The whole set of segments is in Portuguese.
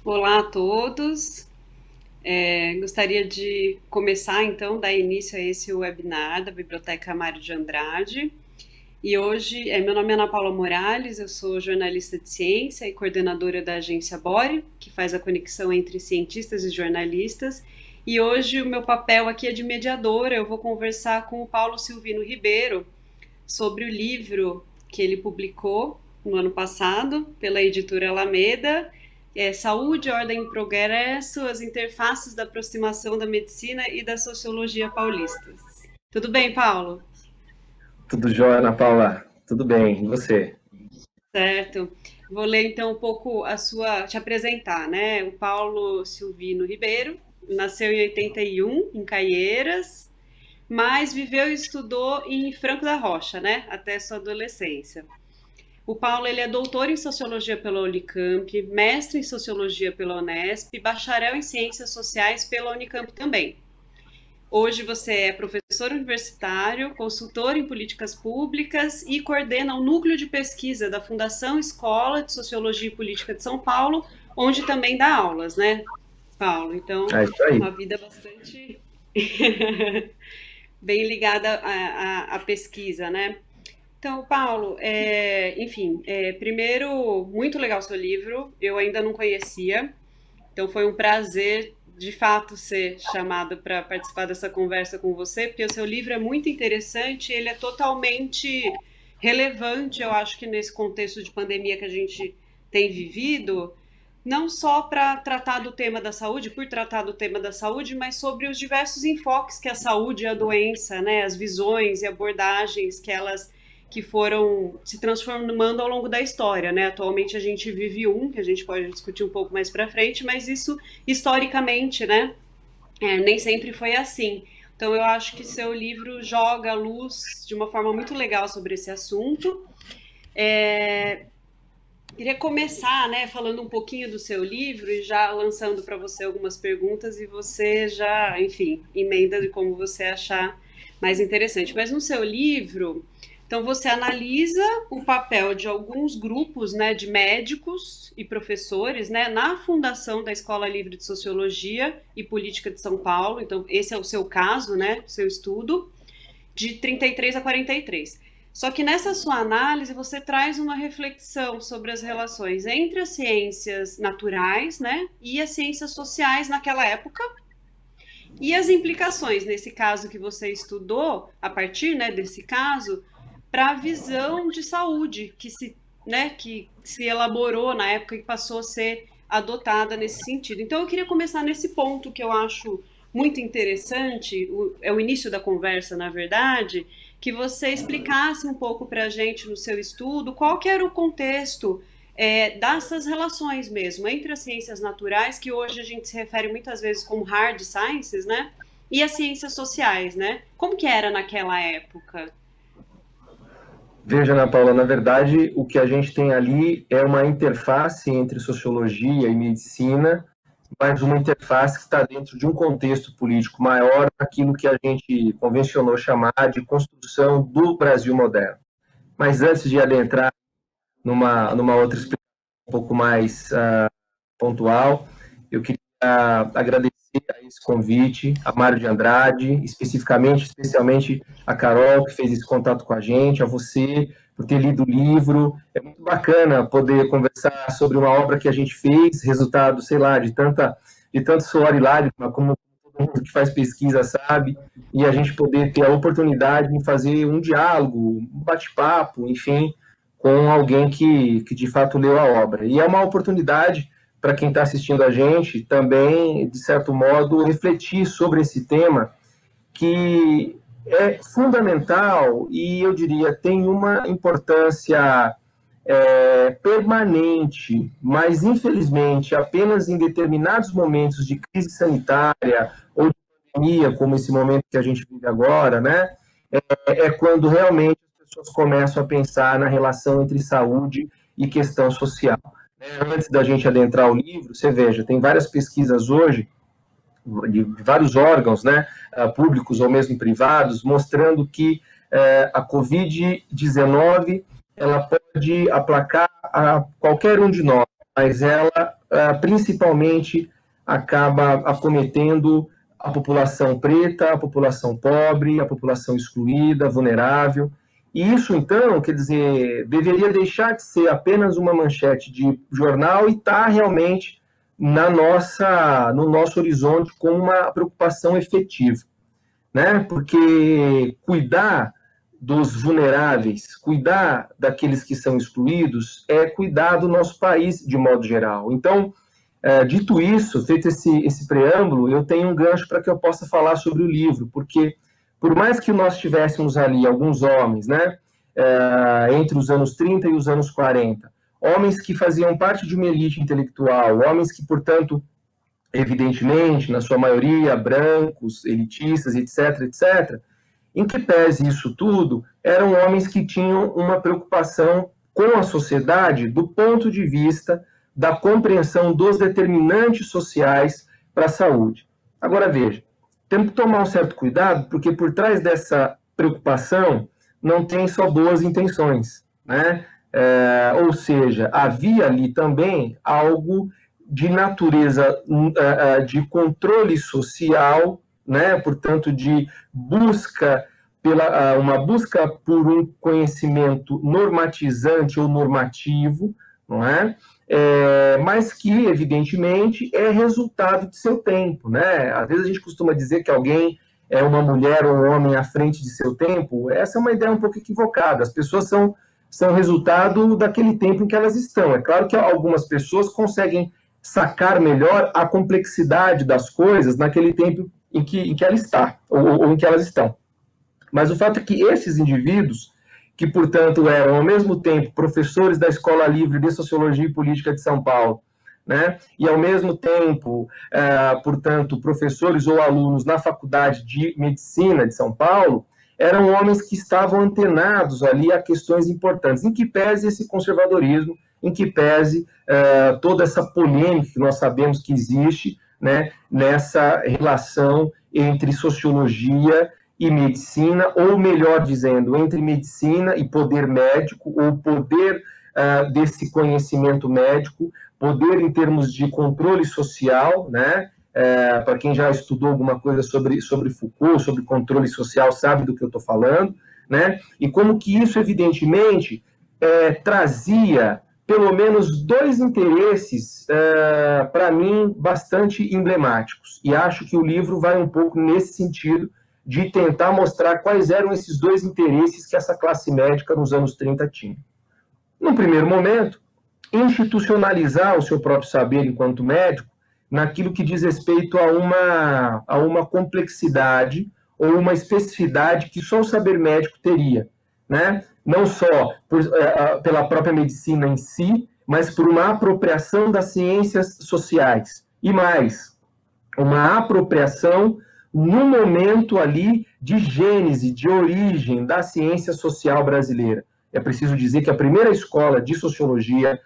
Olá a todos. Gostaria de começar então, dar início a esse webinar da Biblioteca Mário de Andrade. E hoje, meu nome é Ana Paula Morales, eu sou jornalista de ciência e coordenadora da agência Bore, que faz a conexão entre cientistas e jornalistas. E hoje o meu papel aqui é de mediadora, eu vou conversar com o Paulo Silvino Ribeiro sobre o livro que ele publicou no ano passado pela editora Alameda, Saúde, Ordem e Progresso, as interfaces da aproximação da medicina e da sociologia paulistas. Tudo bem, Paulo? Tudo jóia, Ana Paula? Tudo bem, e você? Certo. Vou ler então um pouco te apresentar, né? O Paulo Silvino Ribeiro nasceu em 81, em Caieiras, mas viveu e estudou em Franco da Rocha, né? Até sua adolescência. O Paulo ele é doutor em Sociologia pela Unicamp, mestre em Sociologia pela Unesp e bacharel em Ciências Sociais pela Unicamp também. Hoje você é professor universitário, consultor em políticas públicas e coordena o núcleo de pesquisa da Fundação Escola de Sociologia e Política de São Paulo, onde também dá aulas, né, Paulo? Então, É isso aí. uma vida bastante bem ligada à pesquisa, né? Então, Paulo, enfim, primeiro, muito legal o seu livro, eu ainda não conhecia, então foi um prazer, de fato, ser chamado para participar dessa conversa com você, porque o seu livro é muito interessante, ele é totalmente relevante, eu acho que nesse contexto de pandemia que a gente tem vivido, não só para tratar do tema da saúde, por tratar do tema da saúde, mas sobre os diversos enfoques que a saúde e a doença, né, as visões e abordagens que foram se transformando ao longo da história, né? Atualmente a gente vive que a gente pode discutir um pouco mais para frente, mas isso historicamente, né? Nem sempre foi assim. Então eu acho que seu livro joga a luz de uma forma muito legal sobre esse assunto. É, Queria começar, né, falando um pouquinho do seu livro e já lançando para você algumas perguntas e você já, enfim, emenda de como você achar mais interessante. Mas no seu livro, então você analisa o papel de alguns grupos, né, de médicos e professores, né, na fundação da Escola Livre de Sociologia e Política de São Paulo. Então esse é o seu caso, né, seu estudo de 33 a 43. Só que nessa sua análise você traz uma reflexão sobre as relações entre as ciências naturais, né, e as ciências sociais naquela época e as implicações nesse caso que você estudou a partir, né, desse caso para a visão de saúde que se elaborou na época e passou a ser adotada nesse sentido. Então eu queria começar nesse ponto que eu acho muito interessante, é o início da conversa, na verdade, que você explicasse um pouco para a gente no seu estudo qual que era o contexto dessas relações mesmo entre as ciências naturais, que hoje a gente se refere muitas vezes como hard sciences, né? E as ciências sociais, né? Como que era naquela época? Veja, Ana Paula, na verdade, o que a gente tem ali é uma interface entre sociologia e medicina, mas uma interface que está dentro de um contexto político maior, aquilo que a gente convencionou chamar de construção do Brasil moderno. Mas antes de adentrar numa outra explicação um pouco mais pontual, eu queria agradecer a esse convite, a Mário de Andrade, especialmente a Carol, que fez esse contato com a gente, a você, por ter lido o livro. É muito bacana poder conversar sobre uma obra que a gente fez, resultado, sei lá, de tanto suor e lágrima, como todo mundo que faz pesquisa sabe, e a gente poder ter a oportunidade de fazer um diálogo, um bate-papo, enfim, com alguém que de fato leu a obra. E é uma oportunidade para quem está assistindo a gente também, de certo modo, refletir sobre esse tema que é fundamental e, eu diria, tem uma importância permanente, mas, infelizmente, apenas em determinados momentos de crise sanitária ou de pandemia, como esse momento que a gente vive agora, né, é quando realmente as pessoas começam a pensar na relação entre saúde e questão social. Antes da gente adentrar o livro, você veja, tem várias pesquisas hoje de vários órgãos, né, públicos ou mesmo privados, mostrando que a Covid-19 ela pode aplacar a qualquer um de nós, mas ela principalmente acaba acometendo a população preta, a população pobre, a população excluída, vulnerável. E isso, então, quer dizer, deveria deixar de ser apenas uma manchete de jornal e estar realmente no nosso horizonte com uma preocupação efetiva, né? Porque cuidar dos vulneráveis, cuidar daqueles que são excluídos, é cuidar do nosso país de modo geral. Então, dito isso, feito esse preâmbulo, eu tenho um gancho para que eu possa falar sobre o livro, porque por mais que nós tivéssemos ali alguns homens, né, entre os anos 30 e os anos 40, homens que faziam parte de uma elite intelectual, homens que, portanto, evidentemente, na sua maioria, brancos, elitistas, etc., etc., em que pese isso tudo, eram homens que tinham uma preocupação com a sociedade do ponto de vista da compreensão dos determinantes sociais para a saúde. Agora, veja, temos que tomar um certo cuidado, porque por trás dessa preocupação não tem só boas intenções, né? Ou seja, havia ali também algo de natureza de controle social, né? Portanto, de busca uma busca por um conhecimento normatizante ou normativo, não é? Mas que, evidentemente, é resultado de seu tempo, né? Às vezes a gente costuma dizer que alguém é uma mulher ou um homem à frente de seu tempo. Essa é uma ideia um pouco equivocada. As pessoas são resultado daquele tempo em que elas estão. É claro que algumas pessoas conseguem sacar melhor a complexidade das coisas naquele tempo em que ela está, ou em que elas estão. Mas o fato é que esses indivíduos, que, portanto, eram, ao mesmo tempo, professores da Escola Livre de Sociologia e Política de São Paulo, né? E, ao mesmo tempo, portanto, professores ou alunos na Faculdade de Medicina de São Paulo, eram homens que estavam antenados ali a questões importantes, em que pese esse conservadorismo, em que pese toda essa polêmica que nós sabemos que existe, né, nessa relação entre sociologia e medicina, ou melhor dizendo, entre medicina e poder médico, ou poder desse conhecimento médico, poder em termos de controle social, né? Para quem já estudou alguma coisa sobre Foucault, sobre controle social, sabe do que eu estou falando, né? E como que isso, evidentemente, trazia pelo menos dois interesses, para mim, bastante emblemáticos. E acho que o livro vai um pouco nesse sentido, de tentar mostrar quais eram esses dois interesses que essa classe médica nos anos 30 tinha. Num primeiro momento, institucionalizar o seu próprio saber enquanto médico naquilo que diz respeito a uma complexidade ou uma especificidade que só o saber médico teria, né? Não só pela própria medicina em si, mas por uma apropriação das ciências sociais. E mais, uma apropriação no momento ali de gênese, de origem da ciência social brasileira. É preciso dizer que a primeira escola de sociologia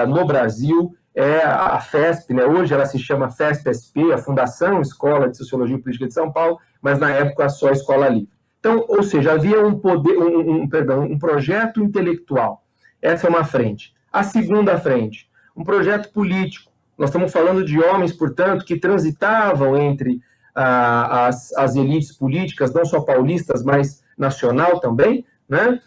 no Brasil é a FESP, né? Hoje ela se chama FESP-SP, a Fundação Escola de Sociologia e Política de São Paulo, mas na época só a Escola Livre. Então, ou seja, havia um projeto intelectual. Essa é uma frente. A segunda frente, um projeto político. Nós estamos falando de homens, portanto, que transitavam entre as elites políticas, não só paulistas, mas nacional também, né?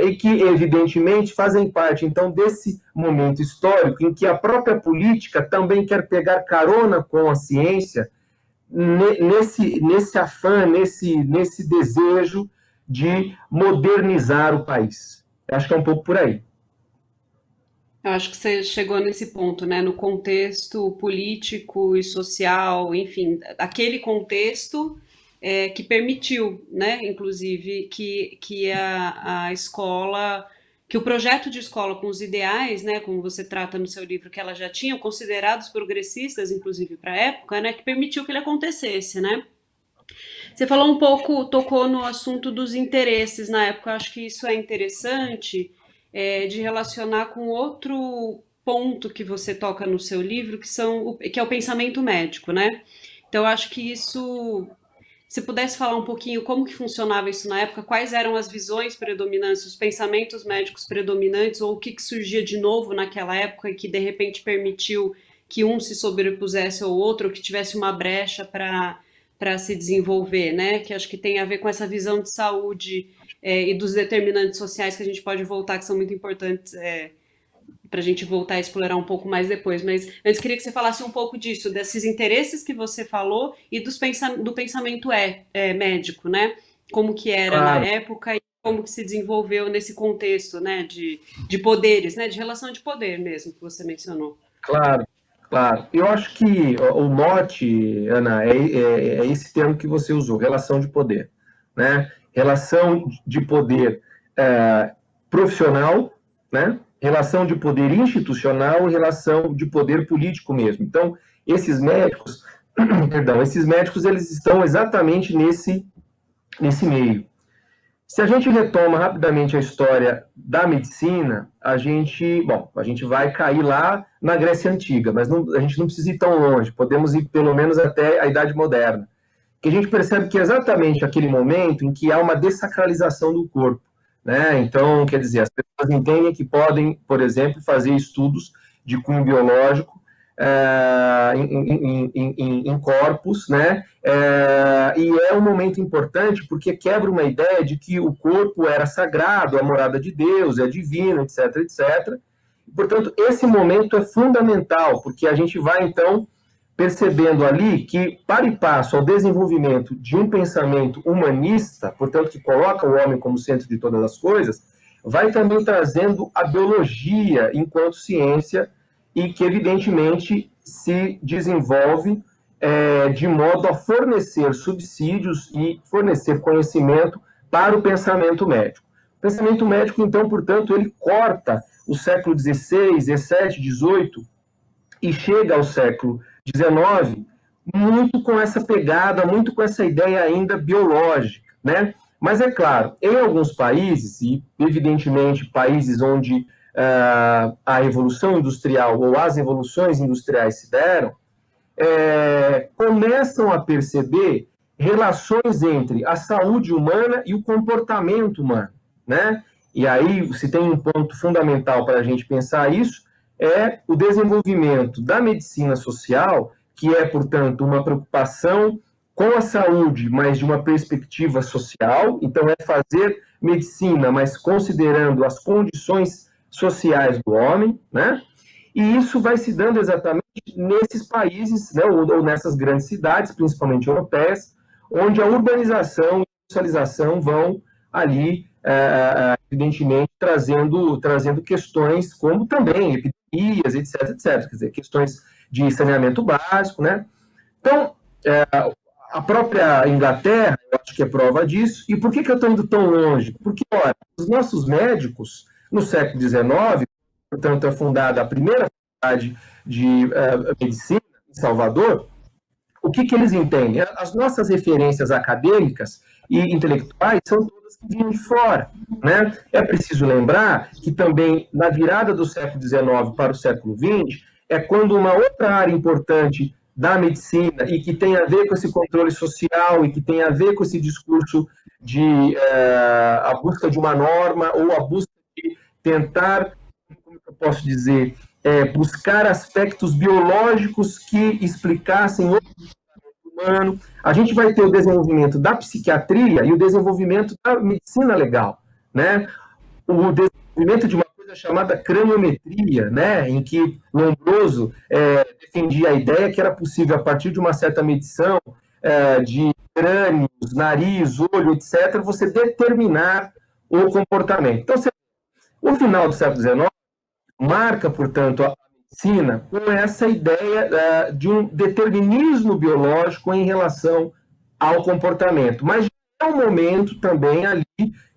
E que, evidentemente, fazem parte, então, desse momento histórico em que a própria política também quer pegar carona com a ciência, nesse afã, nesse desejo de modernizar o país. Eu acho que é um pouco por aí. Eu acho que você chegou nesse ponto, né? No contexto político e social, enfim, aquele contexto que permitiu, né? Inclusive, que a escola, que o projeto de escola com os ideais, né? Como você trata no seu livro, que ela já tinha, considerados progressistas, inclusive para a época, né? Que permitiu que ele acontecesse, né? Você falou um pouco, tocou no assunto dos interesses na época. Eu acho que isso é interessante de relacionar com outro ponto que você toca no seu livro, que é o pensamento médico, né? Então, eu acho que isso se pudesse falar um pouquinho como que funcionava isso na época, quais eram as visões predominantes, os pensamentos médicos predominantes, ou o que surgia de novo naquela época e que de repente permitiu que um se sobrepusesse ao outro, ou que tivesse uma brecha para se desenvolver, né? Que acho que tem a ver com essa visão de saúde e dos determinantes sociais que a gente pode voltar, que são muito importantes para a gente voltar a explorar um pouco mais depois. Mas antes queria que você falasse um pouco disso, desses interesses que você falou e do pensamento médico, né? Como que era na Claro, época e como que se desenvolveu nesse contexto, né? De poderes, né? De relação de poder mesmo, que você mencionou. claro, claro. Eu acho que o mote, Ana, é esse termo que você usou, relação de poder, né? Relação de poder profissional, né? Relação de poder institucional e relação de poder político mesmo. Então, esses médicos, perdão, esses médicos, eles estão exatamente nesse meio. Se a gente retoma rapidamente a história da medicina, a gente vai cair lá na Grécia Antiga, mas a gente não precisa ir tão longe, podemos ir pelo menos até a Idade Moderna, que a gente percebe que é exatamente aquele momento em que há uma dessacralização do corpo, né? Então, quer dizer, as pessoas entendem que podem, por exemplo, fazer estudos de cunho biológico em corpos, né? E é um momento importante porque quebra uma ideia de que o corpo era sagrado, a morada de Deus, é divino, etc, etc. Portanto, esse momento é fundamental, porque a gente vai, então, percebendo ali que, para e passo ao desenvolvimento de um pensamento humanista, portanto, que coloca o homem como centro de todas as coisas, vai também trazendo a biologia enquanto ciência e que, evidentemente, se desenvolve de modo a fornecer subsídios e fornecer conhecimento para o pensamento médico. O pensamento médico, então, portanto, ele corta o século XVI, XVII, XVIII e chega ao século XIX muito com essa pegada, muito com essa ideia ainda biológica, né? Mas é claro, em alguns países, e evidentemente países onde a evolução industrial ou as evoluções industriais se deram, começam a perceber relações entre a saúde humana e o comportamento humano, né? E aí, se tem um ponto fundamental para a gente pensar isso, é o desenvolvimento da medicina social, que é, portanto, uma preocupação com a saúde, mas de uma perspectiva social. Então, é fazer medicina, mas considerando as condições sociais do homem, né? E isso vai se dando exatamente nesses países, né, ou nessas grandes cidades, principalmente europeias, onde a urbanização e a industrialização vão ali, evidentemente, trazendo questões como também epidemias, etc, etc. Quer dizer, questões de saneamento básico, né? Então, a própria Inglaterra, eu acho que é prova disso. E por que eu estou indo tão longe? Porque, olha, os nossos médicos, no século XIX, portanto, é fundada a primeira faculdade de medicina em Salvador. O que eles entendem? As nossas referências acadêmicas e intelectuais são todas que vinham de fora, né? É preciso lembrar que também, na virada do século XIX para o século XX, é quando uma outra área importante da medicina e que tem a ver com esse controle social e que tem a ver com esse discurso de a busca de uma norma ou a busca de tentar, como eu posso dizer, buscar aspectos biológicos que explicassem o humano. A gente vai ter o desenvolvimento da psiquiatria e o desenvolvimento da medicina legal, né? O desenvolvimento de uma coisa chamada craniometria, né? Em que Lombroso defendia a ideia que era possível, a partir de uma certa medição de crânios, nariz, olho, etc., você determinar o comportamento. Então, o final do século XIX marca, portanto, a medicina com essa ideia de um determinismo biológico em relação ao comportamento. Mas é um momento também ali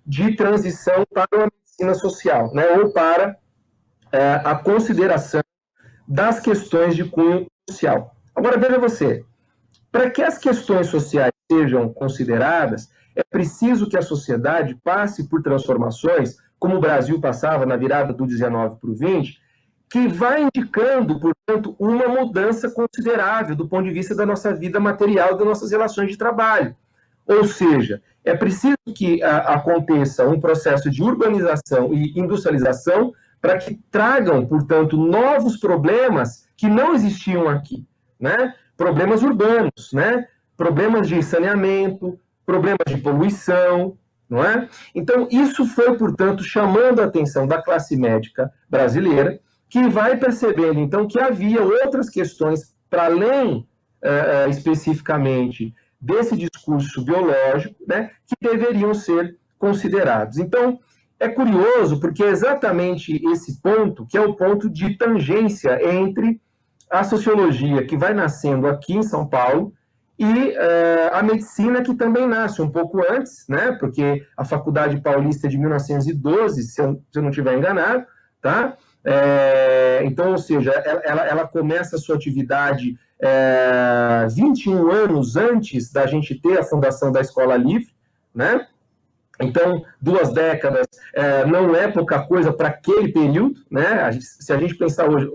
de transição para uma medicina social, né? Ou para a consideração das questões de cunho social. Agora, veja você, para que as questões sociais sejam consideradas, é preciso que a sociedade passe por transformações, como o Brasil passava na virada do 19 para o 20, que vai indicando, portanto, uma mudança considerável do ponto de vista da nossa vida material e das nossas relações de trabalho. Ou seja, é preciso que aconteça um processo de urbanização e industrialização para que tragam, portanto, novos problemas que não existiam aqui, né? Problemas urbanos, né? Problemas de saneamento, problemas de poluição, não é? Então, isso foi, portanto, chamando a atenção da classe médica brasileira, que vai percebendo, então, que havia outras questões para além, especificamente, desse discurso biológico, né, que deveriam ser considerados. Então, é curioso, porque é exatamente esse ponto que é o ponto de tangência entre a sociologia que vai nascendo aqui em São Paulo e a medicina que também nasce um pouco antes, né, porque a Faculdade Paulista é de 1912, se eu não estiver enganado, tá? Então, ou seja, ela começa a sua atividade 21 anos antes da gente ter a fundação da Escola Livre, né? Então, 2 décadas não é pouca coisa para aquele período, né? Se a gente pensar hoje,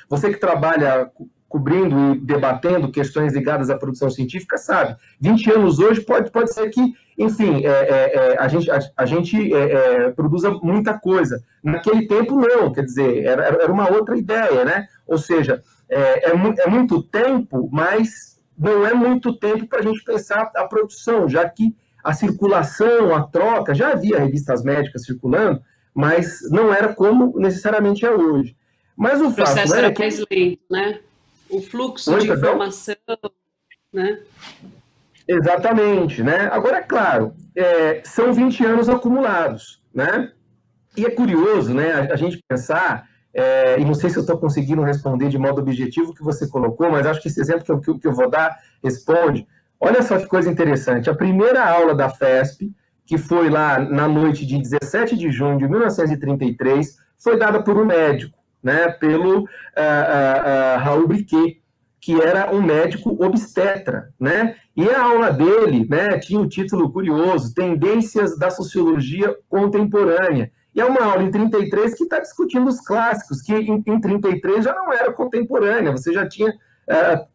você que trabalha cobrindo e debatendo questões ligadas à produção científica, sabe, 20 anos hoje pode ser que, enfim, a gente produza muita coisa. Naquele tempo, não, quer dizer, era uma outra ideia, né? Ou seja, é muito tempo, mas não é muito tempo para a gente pensar a produção, já que a circulação, a troca, já havia revistas médicas circulando, mas não era como necessariamente é hoje. Mas o processo era mais lento, né? O fluxo de informação, né? Exatamente, né? Agora, é claro, são 20 anos acumulados, né? E é curioso, né, a gente pensar, e não sei se eu estou conseguindo responder de modo objetivo o que você colocou, mas acho que esse exemplo que eu vou dar responde. Olha só que coisa interessante. A primeira aula da FESP, que foi lá na noite de 17 de junho de 1933, foi dada por um médico, né, pelo Raul Briquet, que era um médico obstetra, né? E a aula dele, né, tinha um título curioso, Tendências da Sociologia Contemporânea. E é uma aula em 33 que está discutindo os clássicos, que em 33 já não era contemporânea, você já tinha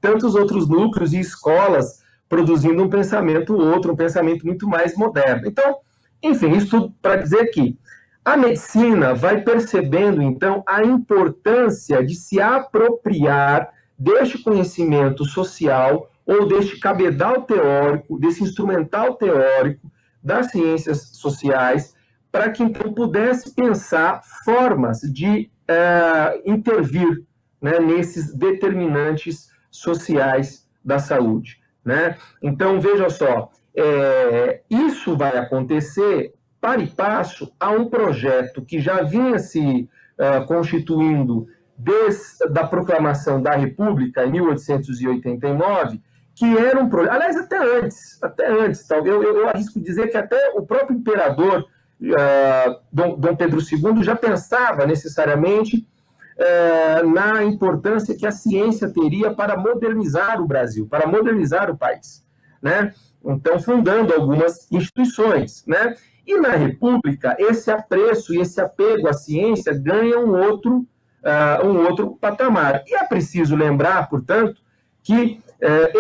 tantos outros núcleos e escolas produzindo um pensamento muito mais moderno. Então, enfim, isso tudo para dizer que a medicina vai percebendo, então, a importância de se apropriar deste conhecimento social ou deste cabedal teórico, desse instrumental teórico das ciências sociais, para que, então, pudesse pensar formas de intervir, né, nesses determinantes sociais da saúde, né? Então, veja só, isso vai acontecer para e passo a um projeto que já vinha se constituindo desde a proclamação da República, em 1889, que era um projeto, aliás, até antes, eu arrisco dizer que até o próprio imperador Dom Pedro II já pensava necessariamente na importância que a ciência teria para modernizar o Brasil, para modernizar o país, né? Então, fundando algumas instituições, né? E na República, esse apreço e esse apego à ciência ganha um outro patamar. E é preciso lembrar, portanto, que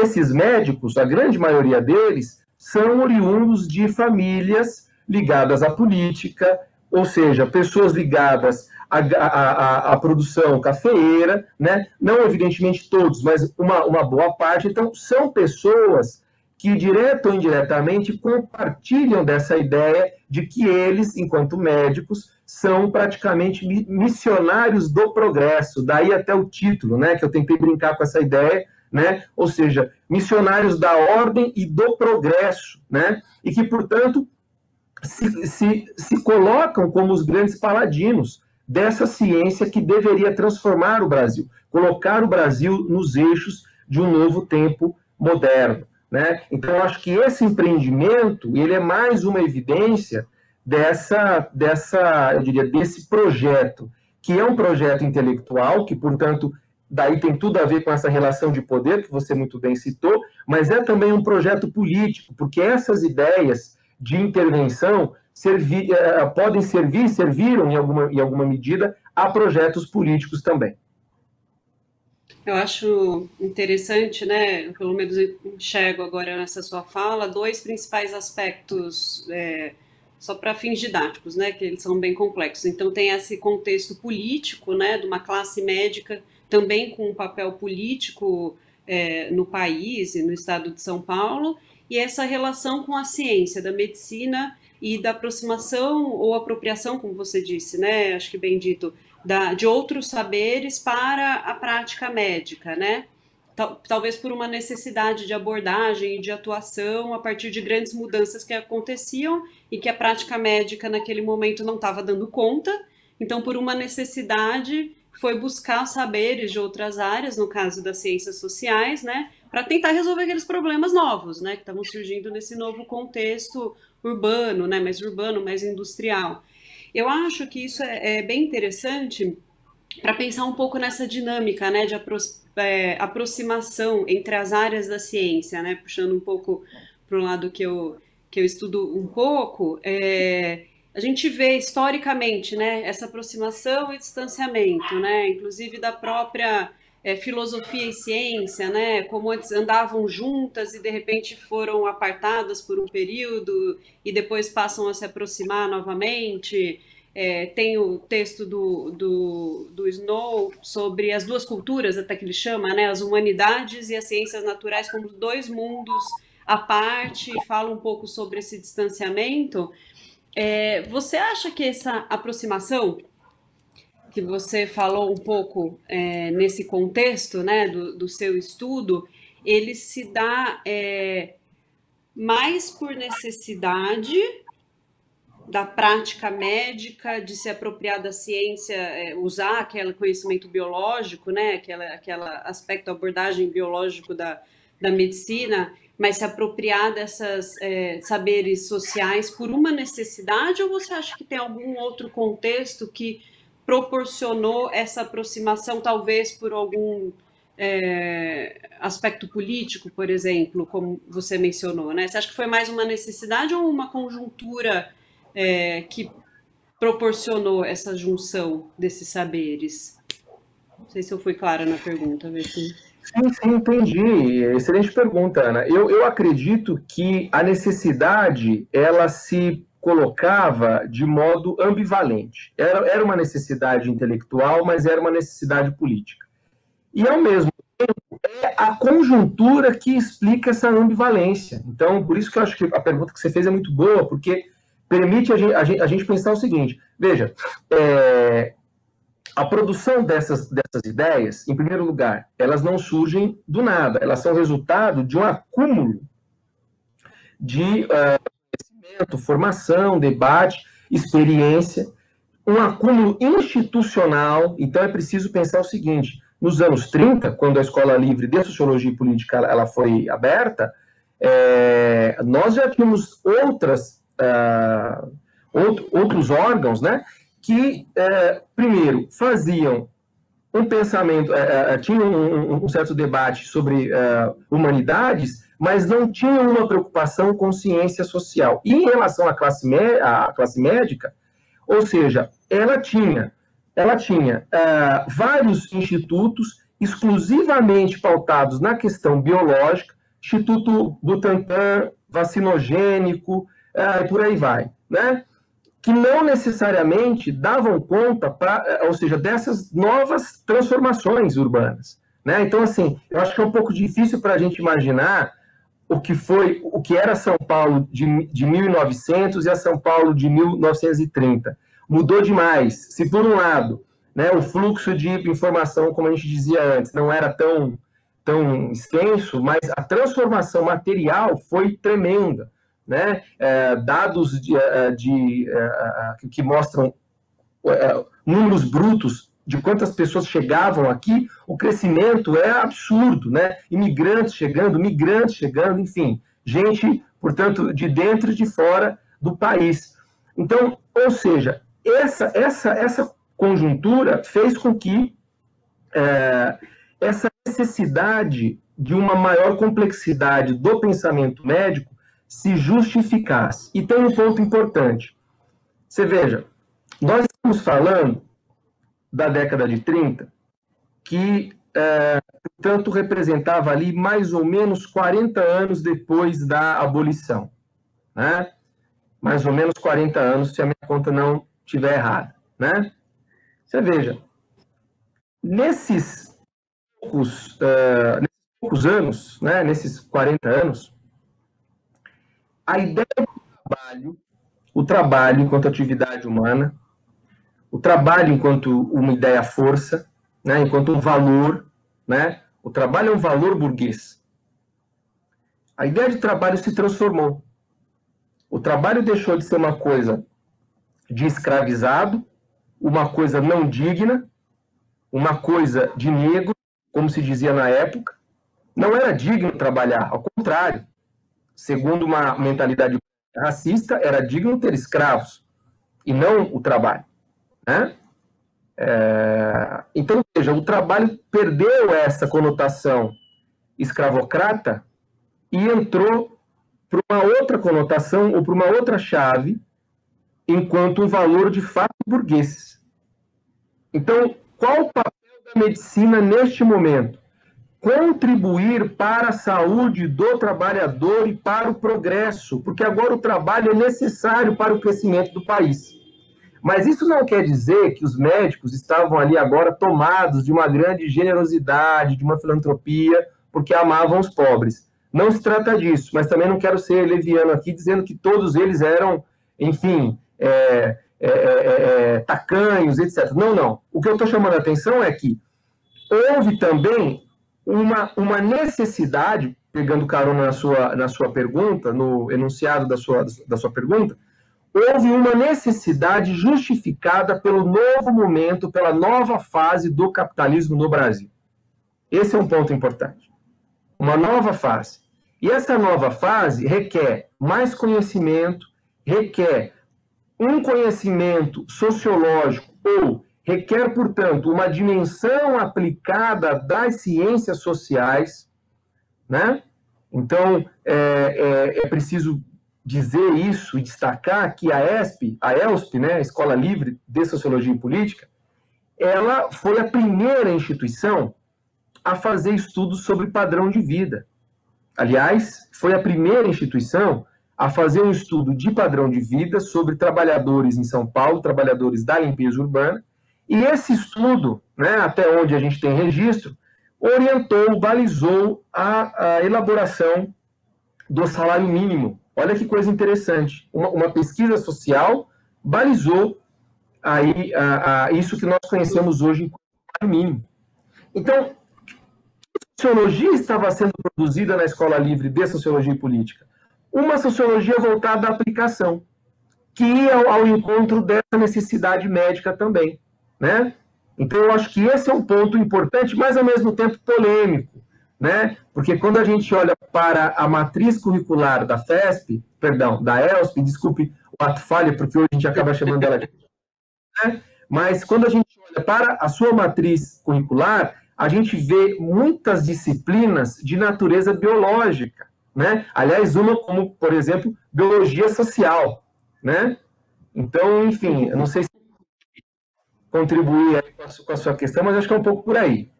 esses médicos, a grande maioria deles, são oriundos de famílias ligadas à política, ou seja, pessoas ligadas à produção cafeeira, né? Não evidentemente todos, mas uma boa parte. Então, são pessoas que, direta ou indiretamente, compartilham dessa ideia de que eles, enquanto médicos, são praticamente missionários do progresso, daí até o título, né, que eu tentei brincar com essa ideia, né, ou seja, missionários da ordem e do progresso, né, e que, portanto, se colocam como os grandes paladinos dessa ciência que deveria transformar o Brasil, colocar o Brasil nos eixos de um novo tempo moderno, né? Então, eu acho que esse empreendimento, ele é mais uma evidência eu diria, desse projeto, que é um projeto intelectual, que, portanto, daí tem tudo a ver com essa relação de poder, que você muito bem citou, mas é também um projeto político, porque essas ideias de intervenção serviram, em alguma medida, a projetos políticos também. Eu acho interessante, né? Pelo menos eu enxergo agora nessa sua fala, dois principais aspectos, só para fins didáticos, né? Que eles são bem complexos. Então, tem esse contexto político, né? De uma classe médica também com um papel político no país e no estado de São Paulo, e essa relação com a ciência, da medicina e da aproximação ou apropriação, como você disse, né? Acho que bem dito, de outros saberes para a prática médica, né? Talvez por uma necessidade de abordagem e de atuação a partir de grandes mudanças que aconteciam e que a prática médica naquele momento não estava dando conta. Então, por uma necessidade, foi buscar saberes de outras áreas, no caso das ciências sociais, né, para tentar resolver aqueles problemas novos, né, que estavam surgindo nesse novo contexto urbano, né, mais urbano, mais industrial. Eu acho que isso é bem interessante para pensar um pouco nessa dinâmica, né, de aproximação entre as áreas da ciência, né, puxando um pouco para o lado que eu estudo um pouco, a gente vê historicamente, né, essa aproximação e distanciamento, né, inclusive da própria filosofia e ciência, né, como antes andavam juntas e de repente foram apartadas por um período e depois passam a se aproximar novamente. Tem o texto do Snow sobre as duas culturas, até que ele chama, né, as humanidades e as ciências naturais como dois mundos à parte, e fala um pouco sobre esse distanciamento. Você acha que essa aproximação que você falou um pouco nesse contexto, né, do seu estudo, ele se dá mais por necessidade da prática médica, de se apropriar da ciência, usar aquele conhecimento biológico, né, aquela aspecto, abordagem biológico da medicina, mas se apropriar dessas saberes sociais por uma necessidade, ou você acha que tem algum outro contexto que proporcionou essa aproximação, talvez por algum aspecto político, por exemplo, como você mencionou, né? Você acha que foi mais uma necessidade ou uma conjuntura que proporcionou essa junção desses saberes? Não sei se eu fui clara na pergunta, ver se... Sim, sim, entendi. Excelente pergunta, Ana. Eu acredito que a necessidade, ela se colocava de modo ambivalente. Era uma necessidade intelectual, mas era uma necessidade política. E, ao mesmo tempo, é a conjuntura que explica essa ambivalência. Então, por isso que eu acho que a pergunta que você fez é muito boa, porque permite a gente pensar o seguinte. Veja, a produção dessas ideias, em primeiro lugar, elas não surgem do nada, elas são resultado de um acúmulo de conhecimento, formação, debate, experiência, um acúmulo institucional. Então é preciso pensar o seguinte: nos anos 30, quando a Escola Livre de Sociologia e Política ela foi aberta, nós já tínhamos outros órgãos, né, que, primeiro, faziam um pensamento, tinham um certo debate sobre humanidades, mas não tinham uma preocupação com ciência social. E em relação à classe médica, ou seja, ela tinha vários institutos exclusivamente pautados na questão biológica, Instituto Butantan, vacinogênico, e por aí vai, né? Que não necessariamente davam conta, ou seja, dessas novas transformações urbanas, né? Então, assim, eu acho que é um pouco difícil para a gente imaginar o que era São Paulo de 1900 e a São Paulo de 1930. Mudou demais. Se, por um lado, né, o fluxo de informação, como a gente dizia antes, não era tão extenso, mas a transformação material foi tremenda. Né? Dados que mostram números brutos de quantas pessoas chegavam aqui, o crescimento é absurdo, né? Imigrantes chegando, enfim, gente, portanto, de dentro e de fora do país. Então, ou seja, essa conjuntura fez com que essa necessidade de uma maior complexidade do pensamento médico se justificasse. E tem um ponto importante. Você veja, nós estamos falando da década de 30, que Portanto, representava ali mais ou menos 40 anos depois da abolição, né? Mais ou menos 40 anos, se a minha conta não estiver errada, né? Você veja, nesses poucos anos, né, nesses 40 anos, a ideia o trabalho enquanto atividade humana, o trabalho enquanto uma ideia-força, né, enquanto um valor, né, o trabalho é um valor burguês. A ideia de trabalho se transformou. O trabalho deixou de ser uma coisa de escravizado, uma coisa não digna, uma coisa de negro, como se dizia na época. Não era digno trabalhar, ao contrário. Segundo uma mentalidade racista, era digno ter escravos, e não o trabalho, né? Então, veja, o trabalho perdeu essa conotação escravocrata e entrou para uma outra conotação ou para uma outra chave, enquanto um valor de fato burguês. Então, qual o papel da medicina neste momento? Contribuir para a saúde do trabalhador e para o progresso, porque agora o trabalho é necessário para o crescimento do país. Mas isso não quer dizer que os médicos estavam ali agora tomados de uma grande generosidade, de uma filantropia, porque amavam os pobres. Não se trata disso, mas também não quero ser leviano aqui dizendo que todos eles eram, enfim, tacanhos, etc. Não, não. O que eu estou chamando a atenção é que houve também uma necessidade, pegando carona na sua pergunta, no enunciado da sua pergunta, houve uma necessidade justificada pelo novo momento, pela nova fase do capitalismo no Brasil. Esse é um ponto importante. Uma nova fase. E essa nova fase requer mais conhecimento, requer um conhecimento sociológico ou requer, portanto, uma dimensão aplicada das ciências sociais, né? Então, é preciso dizer isso e destacar que a ELSP, né, a Escola Livre de Sociologia e Política, ela foi a primeira instituição a fazer estudos sobre padrão de vida. Aliás, foi a primeira instituição a fazer um estudo de padrão de vida sobre trabalhadores em São Paulo, trabalhadores da limpeza urbana, e esse estudo, né, até onde a gente tem registro, orientou, balizou a elaboração do salário mínimo. Olha que coisa interessante. Uma pesquisa social balizou aí isso que nós conhecemos hoje como salário mínimo. Então, que sociologia estava sendo produzida na Escola Livre de Sociologia e Política? Uma sociologia voltada à aplicação, que ia ao encontro dessa necessidade médica também, né? Então, eu acho que esse é um ponto importante, mas ao mesmo tempo polêmico, né? Porque quando a gente olha para a matriz curricular da FESP, perdão, da ELSP, desculpe o ato falha, porque hoje a gente acaba chamando ela de... né? Mas quando a gente olha para a sua matriz curricular, a gente vê muitas disciplinas de natureza biológica, né? Aliás, uma como, por exemplo, biologia social, né? Então, enfim, eu não sei se contribuir com a sua questão, mas acho que é um pouco por aí.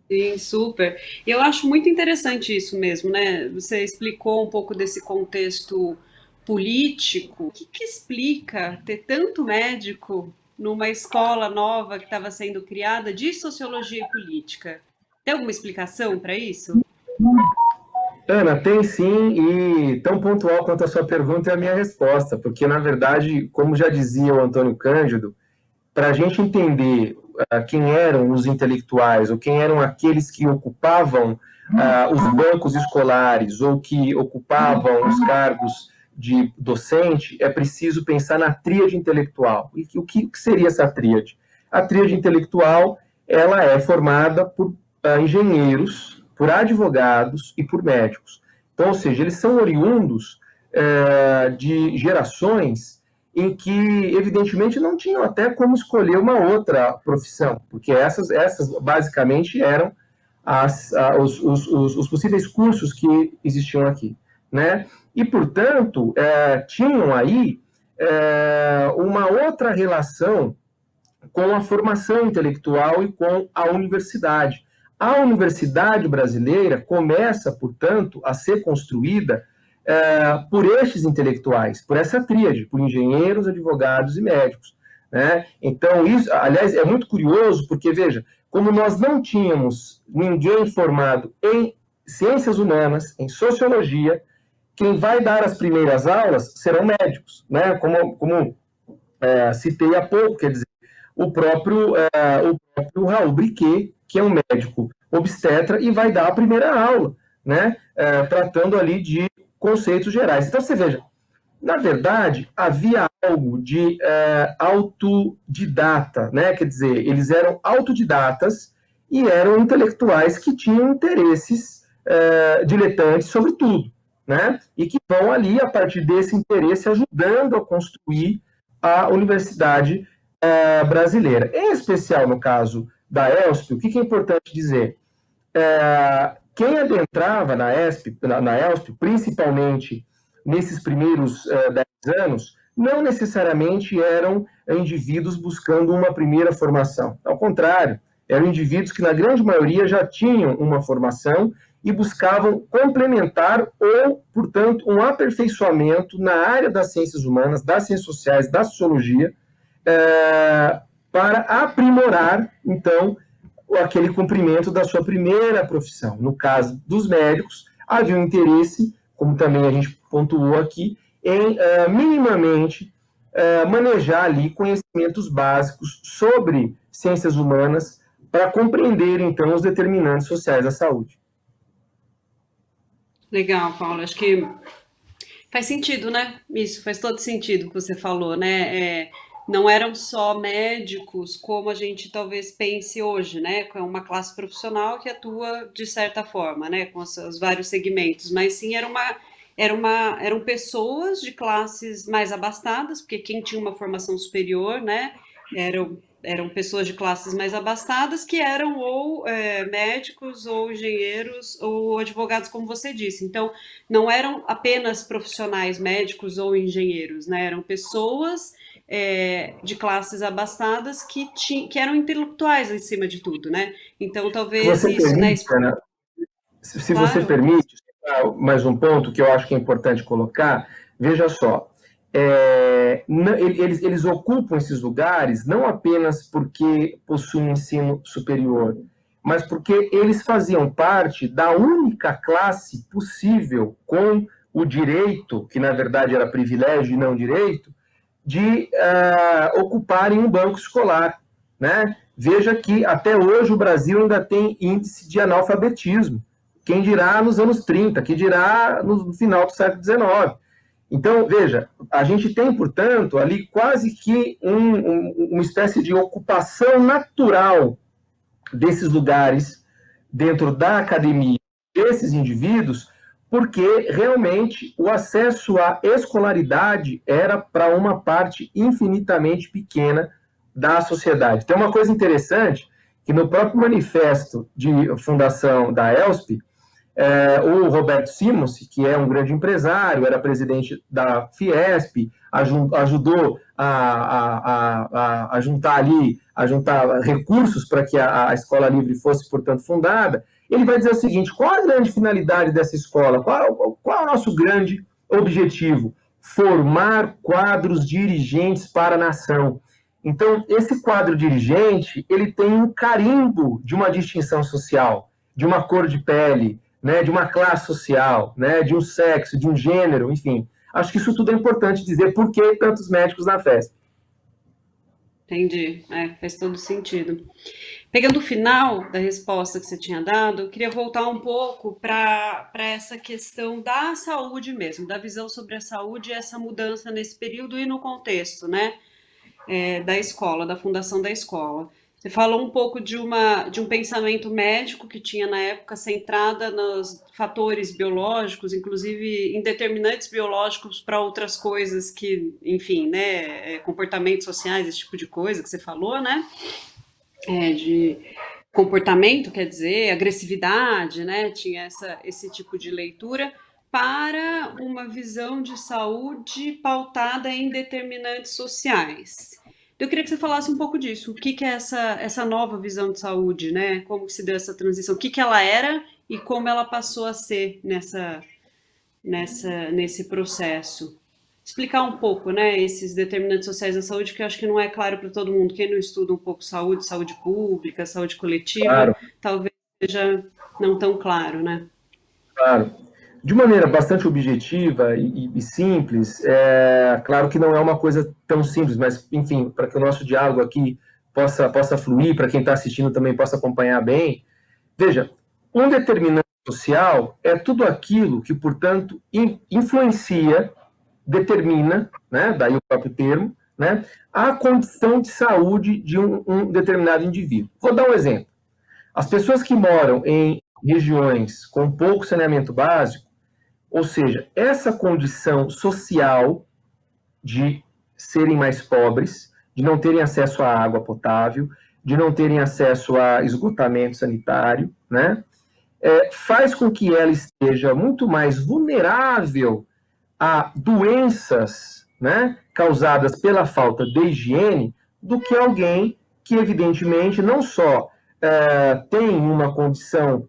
Sim, super. Eu acho muito interessante isso mesmo, né? Você explicou um pouco desse contexto político. O que que explica ter tanto médico numa escola nova que estava sendo criada de sociologia e política? Tem alguma explicação para isso? Ana, tem sim, e tão pontual quanto a sua pergunta é a minha resposta, porque, na verdade, como já dizia o Antônio Cândido, para a gente entender quem eram os intelectuais, ou quem eram aqueles que ocupavam os bancos escolares, ou que ocupavam os cargos de docente, é preciso pensar na tríade intelectual. E o que seria essa tríade? A tríade intelectual, ela é formada por engenheiros, por advogados e por médicos. Então, ou seja, eles são oriundos de gerações em que, evidentemente, não tinham até como escolher uma outra profissão, porque essas basicamente eram os possíveis cursos que existiam aqui, né? E, portanto, tinham aí uma outra relação com a formação intelectual e com a universidade. A universidade brasileira começa, portanto, a ser construída por estes intelectuais, por essa tríade, por engenheiros, advogados e médicos. Né? Então, isso, aliás, é muito curioso, porque, veja, como nós não tínhamos ninguém formado em ciências humanas, em sociologia, quem vai dar as primeiras aulas serão médicos, né? Como citei há pouco, quer dizer, o próprio Raul Briquet, que é um médico obstetra, e vai dar a primeira aula, né? Tratando ali de conceitos gerais. Então, você veja, na verdade, havia algo de autodidata, né? Quer dizer, eles eram autodidatas e eram intelectuais que tinham interesses diletantes sobre tudo, né? E que vão ali, a partir desse interesse, ajudando a construir a universidade brasileira. Em especial no caso da ELSP, o que é importante dizer? Quem adentrava na ELSP, principalmente nesses primeiros 10 anos, não necessariamente eram indivíduos buscando uma primeira formação. Ao contrário, eram indivíduos que, na grande maioria, já tinham uma formação e buscavam complementar ou, portanto, um aperfeiçoamento na área das ciências humanas, das ciências sociais, da sociologia, para aprimorar, então, aquele cumprimento da sua primeira profissão. No caso dos médicos, havia um interesse, como também a gente pontuou aqui, em minimamente manejar ali conhecimentos básicos sobre ciências humanas para compreender, então, os determinantes sociais da saúde. Legal, Paulo. Acho que faz sentido, né? Isso faz todo sentido o que você falou, né? Não eram só médicos como a gente talvez pense hoje, né? Com uma classe profissional que atua de certa forma, né? Com os vários segmentos, mas sim eram pessoas de classes mais abastadas, porque quem tinha uma formação superior, né? Eram pessoas de classes mais abastadas que eram ou médicos, ou engenheiros, ou advogados, como você disse. Então, não eram apenas profissionais médicos ou engenheiros, né? Eram pessoas de classes abastadas que eram intelectuais em cima de tudo, né? Então, talvez Você isso, né? permite, Ana, se você Claro. permite, mais um ponto que eu acho que é importante colocar, veja só, eles ocupam esses lugares não apenas porque possuem ensino superior, mas porque eles faziam parte da única classe possível com o direito, que na verdade era privilégio e não direito, de ocuparem um banco escolar, né? Veja que até hoje o Brasil ainda tem índice de analfabetismo. Quem dirá nos anos 30, quem dirá no final do século XIX. Então, veja, a gente tem, portanto, ali quase que uma espécie de ocupação natural desses lugares dentro da academia desses indivíduos, porque realmente o acesso à escolaridade era para uma parte infinitamente pequena da sociedade. Tem uma coisa interessante, que no próprio manifesto de fundação da ELSP, o Roberto Simons, que é um grande empresário, era presidente da Fiesp, ajudou a juntar recursos para que a Escola Livre fosse, portanto, fundada. Ele vai dizer o seguinte: qual a grande finalidade dessa escola? Qual é o nosso grande objetivo? Formar quadros dirigentes para a nação. Então, esse quadro dirigente, ele tem um carimbo de uma distinção social, de uma cor de pele, né, de uma classe social, né, de um sexo, de um gênero, enfim. Acho que isso tudo é importante dizer por que tantos médicos na festa. Entendi, faz todo sentido. Pegando o final da resposta que você tinha dado, eu queria voltar um pouco para essa questão da saúde mesmo, da visão sobre a saúde e essa mudança nesse período e no contexto, né, da escola, da fundação da escola. Você falou um pouco de um pensamento médico que tinha na época centrada nos fatores biológicos, inclusive em determinantes biológicos para outras coisas que, enfim, né, comportamentos sociais, esse tipo de coisa que você falou, né, de comportamento, quer dizer, agressividade, né, tinha esse tipo de leitura para uma visão de saúde pautada em determinantes sociais. Eu queria que você falasse um pouco disso. O que que é essa nova visão de saúde, né? Como que se deu essa transição? O que que ela era e como ela passou a ser nesse processo? Explicar um pouco, né, esses determinantes sociais da saúde, que eu acho que não é claro para todo mundo. Quem não estuda um pouco saúde, saúde pública, saúde coletiva, Claro, talvez seja não tão claro, né? claro. De maneira bastante objetiva e simples, claro que não é uma coisa tão simples, mas, enfim, para que o nosso diálogo aqui possa fluir, para quem está assistindo também possa acompanhar bem, veja, um determinante social é tudo aquilo que, portanto, influencia, determina, né, daí o próprio termo, né, a condição de saúde de um determinado indivíduo. Vou dar um exemplo. As pessoas que moram em regiões com pouco saneamento básico, ou seja, essa condição social de serem mais pobres, de não terem acesso à água potável, de não terem acesso a esgotamento sanitário, né? Faz com que ela esteja muito mais vulnerável a doenças, né, causadas pela falta de higiene do que alguém que, evidentemente, não só tem uma condição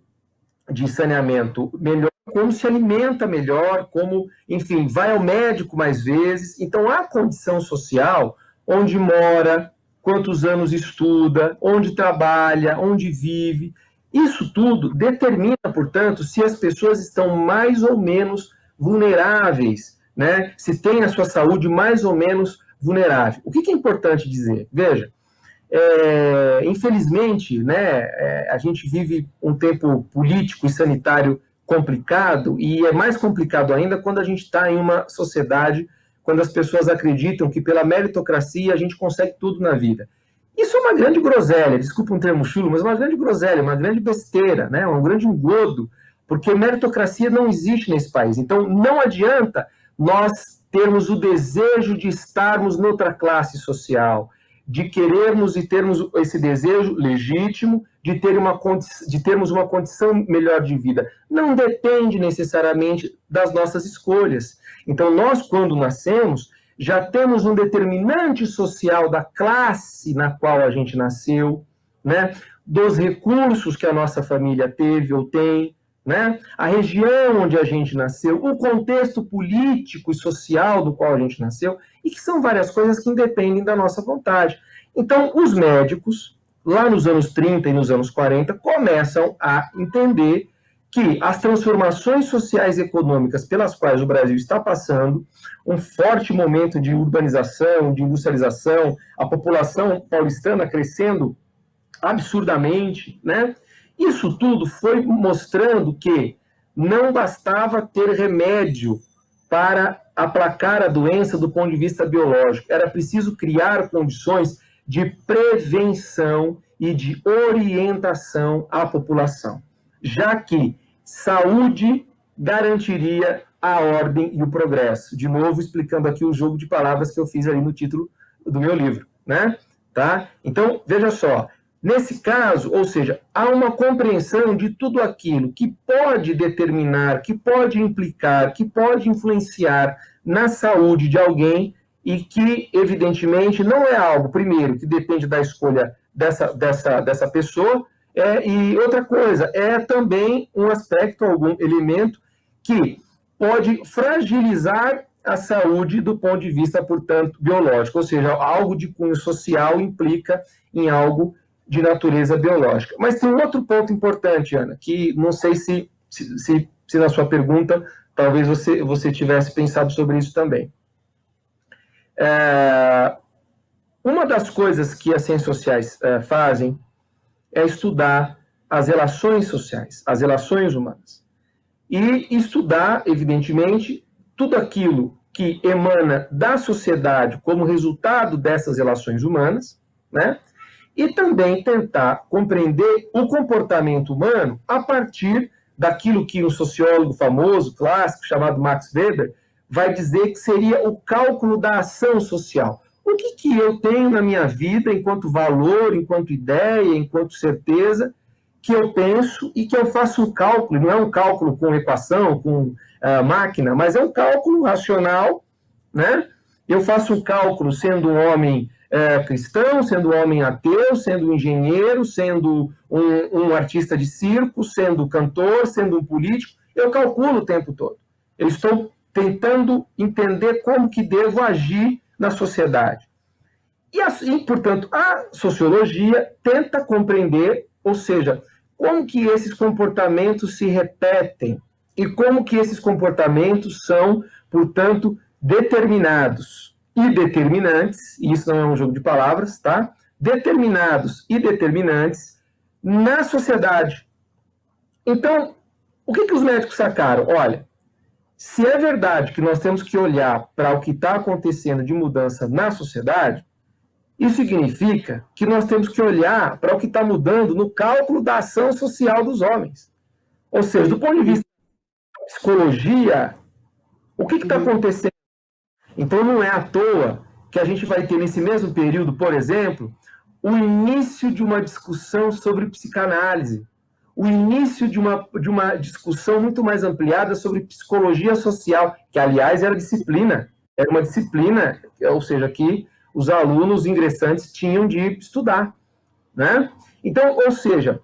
de saneamento melhor, como se alimenta melhor, como, enfim, vai ao médico mais vezes. Então, a condição social, onde mora, quantos anos estuda, onde trabalha, onde vive, isso tudo determina, portanto, se as pessoas estão mais ou menos vulneráveis, né? Se tem a sua saúde mais ou menos vulnerável. O que é importante dizer? Veja, infelizmente, né, a gente vive um tempo político e sanitário complicado, e é mais complicado ainda quando a gente está em uma sociedade, quando as pessoas acreditam que pela meritocracia a gente consegue tudo na vida. Isso é uma grande groselha, desculpa um termo chulo, mas uma grande groselha, uma grande besteira, né, um grande engodo, porque meritocracia não existe nesse país. Então, não adianta nós termos o desejo de estarmos noutra classe social, de querermos e termos esse desejo legítimo de termos uma condição melhor de vida. Não depende necessariamente das nossas escolhas. Então, nós, quando nascemos, já temos um determinante social da classe na qual a gente nasceu, né? Dos recursos que a nossa família teve ou tem, né? A região onde a gente nasceu, o contexto político e social do qual a gente nasceu, e que são várias coisas que independem da nossa vontade. Então, os médicos, lá nos anos 30 e nos anos 40, começam a entender que as transformações sociais e econômicas pelas quais o Brasil está passando, um forte momento de urbanização, de industrialização, a população paulistana crescendo absurdamente, né? Isso tudo foi mostrando que não bastava ter remédio para aplacar a doença do ponto de vista biológico. Era preciso criar condições de prevenção e de orientação à população, já que saúde garantiria a ordem e o progresso. De novo, explicando aqui o jogo de palavras que eu fiz ali no título do meu livro, né? Tá? Então, veja só, nesse caso, ou seja, há uma compreensão de tudo aquilo que pode determinar, que pode implicar, que pode influenciar na saúde de alguém e que, evidentemente, não é algo, primeiro, que depende da escolha dessa pessoa, e outra coisa, é também um aspecto, algum elemento que pode fragilizar a saúde do ponto de vista, portanto, biológico, ou seja, algo de cunho social implica em algo de natureza biológica. Mas tem um outro ponto importante, Ana, que não sei se na sua pergunta talvez você tivesse pensado sobre isso também. Uma das coisas que as ciências sociais fazem é estudar as relações sociais, as relações humanas. E estudar, evidentemente, tudo aquilo que emana da sociedade como resultado dessas relações humanas, né? E também tentar compreender o comportamento humano a partir daquilo que um sociólogo famoso, clássico, chamado Max Weber, vai dizer que seria o cálculo da ação social. O que eu tenho na minha vida enquanto valor, enquanto ideia, enquanto certeza, que eu penso e que eu faço um cálculo, não é um cálculo com equação, com máquina, mas é um cálculo racional, né? Eu faço um cálculo sendo um homem cristão, sendo homem ateu, sendo engenheiro, sendo um artista de circo, sendo cantor, sendo um político. Eu calculo o tempo todo. Eu estou tentando entender como que devo agir na sociedade. E, portanto, a sociologia tenta compreender, ou seja, como que esses comportamentos se repetem e como que esses comportamentos são, portanto, determinados e determinantes, e isso não é um jogo de palavras, tá? Determinados e determinantes na sociedade. Então, o que os médicos sacaram? Olha, se é verdade que nós temos que olhar para o que está acontecendo de mudança na sociedade, isso significa que nós temos que olhar para o que está mudando no cálculo da ação social dos homens. Ou seja, do ponto de vista da psicologia, o que está acontecendo? Então, não é à toa que a gente vai ter nesse mesmo período, por exemplo, o início de uma discussão sobre psicanálise, o início de uma discussão muito mais ampliada sobre psicologia social, que, aliás, era uma disciplina, ou seja, que os alunos ingressantes tinham de estudar, né? Então, ou seja,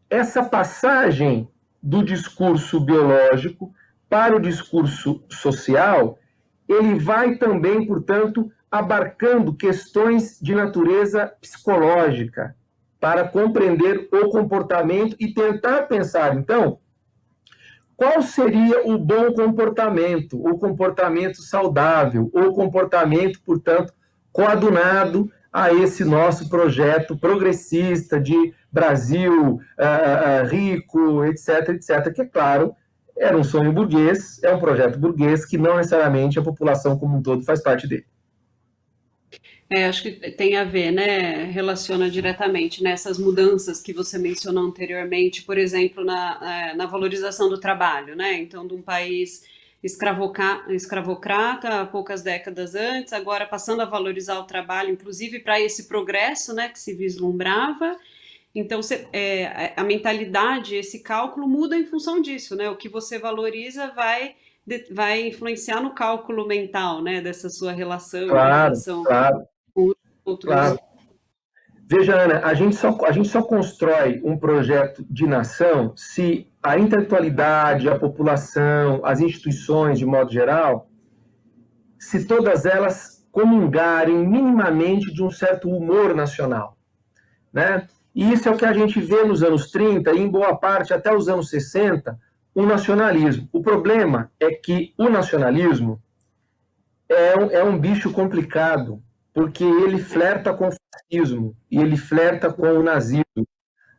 essa passagem do discurso biológico para o discurso social, ele vai também, portanto, abarcando questões de natureza psicológica, para compreender o comportamento e tentar pensar, então, qual seria o bom comportamento, o comportamento saudável, o comportamento, portanto, coadunado a esse nosso projeto progressista de Brasil rico, etc., etc., que, é claro, era um sonho burguês, é um projeto burguês que não necessariamente a população como um todo faz parte dele. Acho que tem a ver, né? Relaciona diretamente nessas mudanças que você mencionou anteriormente, por exemplo, na valorização do trabalho, né? Então, de um país escravocrata há poucas décadas antes, agora passando a valorizar o trabalho, inclusive para esse progresso, né, que se vislumbrava. Então, a mentalidade, esse cálculo muda em função disso, né? O que você valoriza vai influenciar no cálculo mental, né, dessa sua relação, claro, com outros. Claro. Veja, Ana, a gente só constrói um projeto de nação se a intelectualidade, a população, as instituições, de modo geral, se todas elas comungarem minimamente de um certo humor nacional, né? E isso é o que a gente vê nos anos 30 e, em boa parte, até os anos 60, o nacionalismo. O problema é que o nacionalismo é um bicho complicado, porque ele flerta com o fascismo e ele flerta com o nazismo,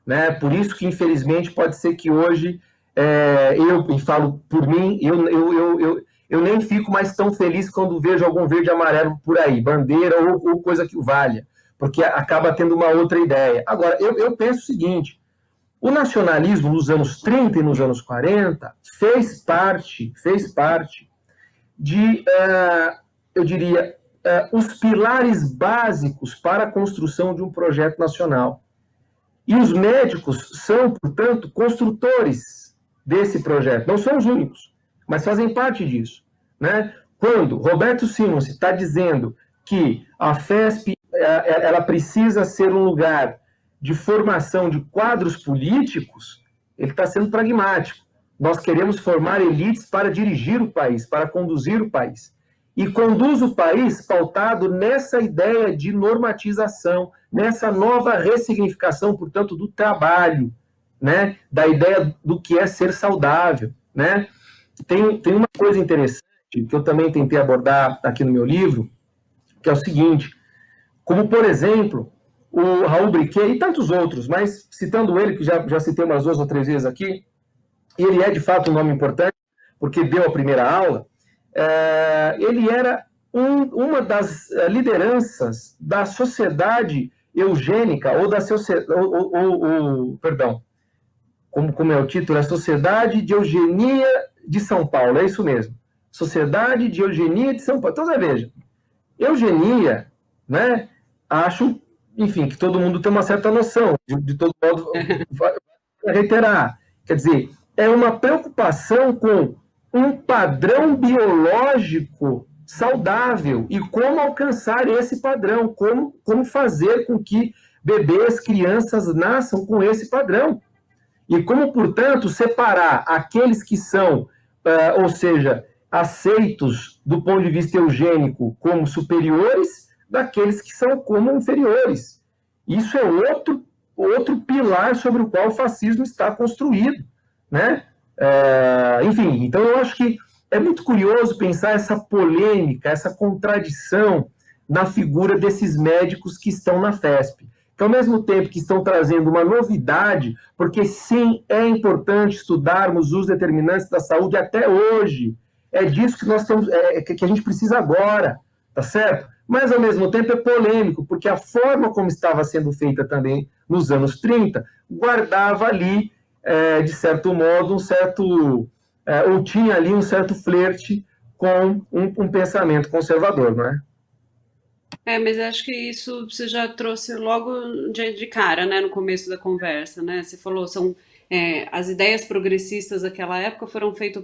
né? Por isso que, infelizmente, pode ser que hoje, eu falo por mim, eu nem fico mais tão feliz quando vejo algum verde e amarelo por aí, bandeira ou coisa que o valha, porque acaba tendo uma outra ideia. Agora, eu penso o seguinte, o nacionalismo nos anos 30 e nos anos 40 fez parte de, eu diria, os pilares básicos para a construção de um projeto nacional. E os médicos são, portanto, construtores desse projeto. Não são os únicos, mas fazem parte disso, né? Quando Roberto Simons está dizendo que a FESP ela precisa ser um lugar de formação de quadros políticos, ele está sendo pragmático. Nós queremos formar elites para dirigir o país, para conduzir o país. E conduz o país pautado nessa ideia de normatização, nessa nova ressignificação, portanto, do trabalho, né? Da ideia do que é ser saudável, né? Tem uma coisa interessante que eu também tentei abordar aqui no meu livro, que é o seguinte, como, por exemplo, o Raul Briquet e tantos outros, mas citando ele, que já citei umas 2 ou 3 vezes aqui, e ele é, de fato, um nome importante, porque deu a primeira aula, ele era uma das lideranças da sociedade eugênica, ou da sociedade, perdão, como é o título? A Sociedade de Eugenia de São Paulo, é isso mesmo. Sociedade de Eugenia de São Paulo. Então, veja, eugenia, né, acho, enfim, que todo mundo tem uma certa noção, de todo modo, vai reiterar. Quer dizer, é uma preocupação com um padrão biológico saudável e como alcançar esse padrão, como fazer com que bebês, crianças nasçam com esse padrão. E como, portanto, separar aqueles que são, ou seja, aceitos do ponto de vista eugênico como superiores, daqueles que são como inferiores. Isso é outro pilar sobre o qual o fascismo está construído, né? Enfim, então eu acho que é muito curioso pensar essa polêmica, essa contradição na figura desses médicos que estão na FESP, que ao mesmo tempo que estão trazendo uma novidade, porque sim, é importante estudarmos os determinantes da saúde até hoje, é disso que nós estamos, que a gente precisa agora, tá certo? Mas ao mesmo tempo é polêmico, porque a forma como estava sendo feita também nos anos 30, guardava ali, de certo modo, ou tinha ali um certo flerte com um pensamento conservador, não é? Mas acho que isso você já trouxe logo de cara, né, no começo da conversa, né? Você falou, as ideias progressistas daquela época foram feitas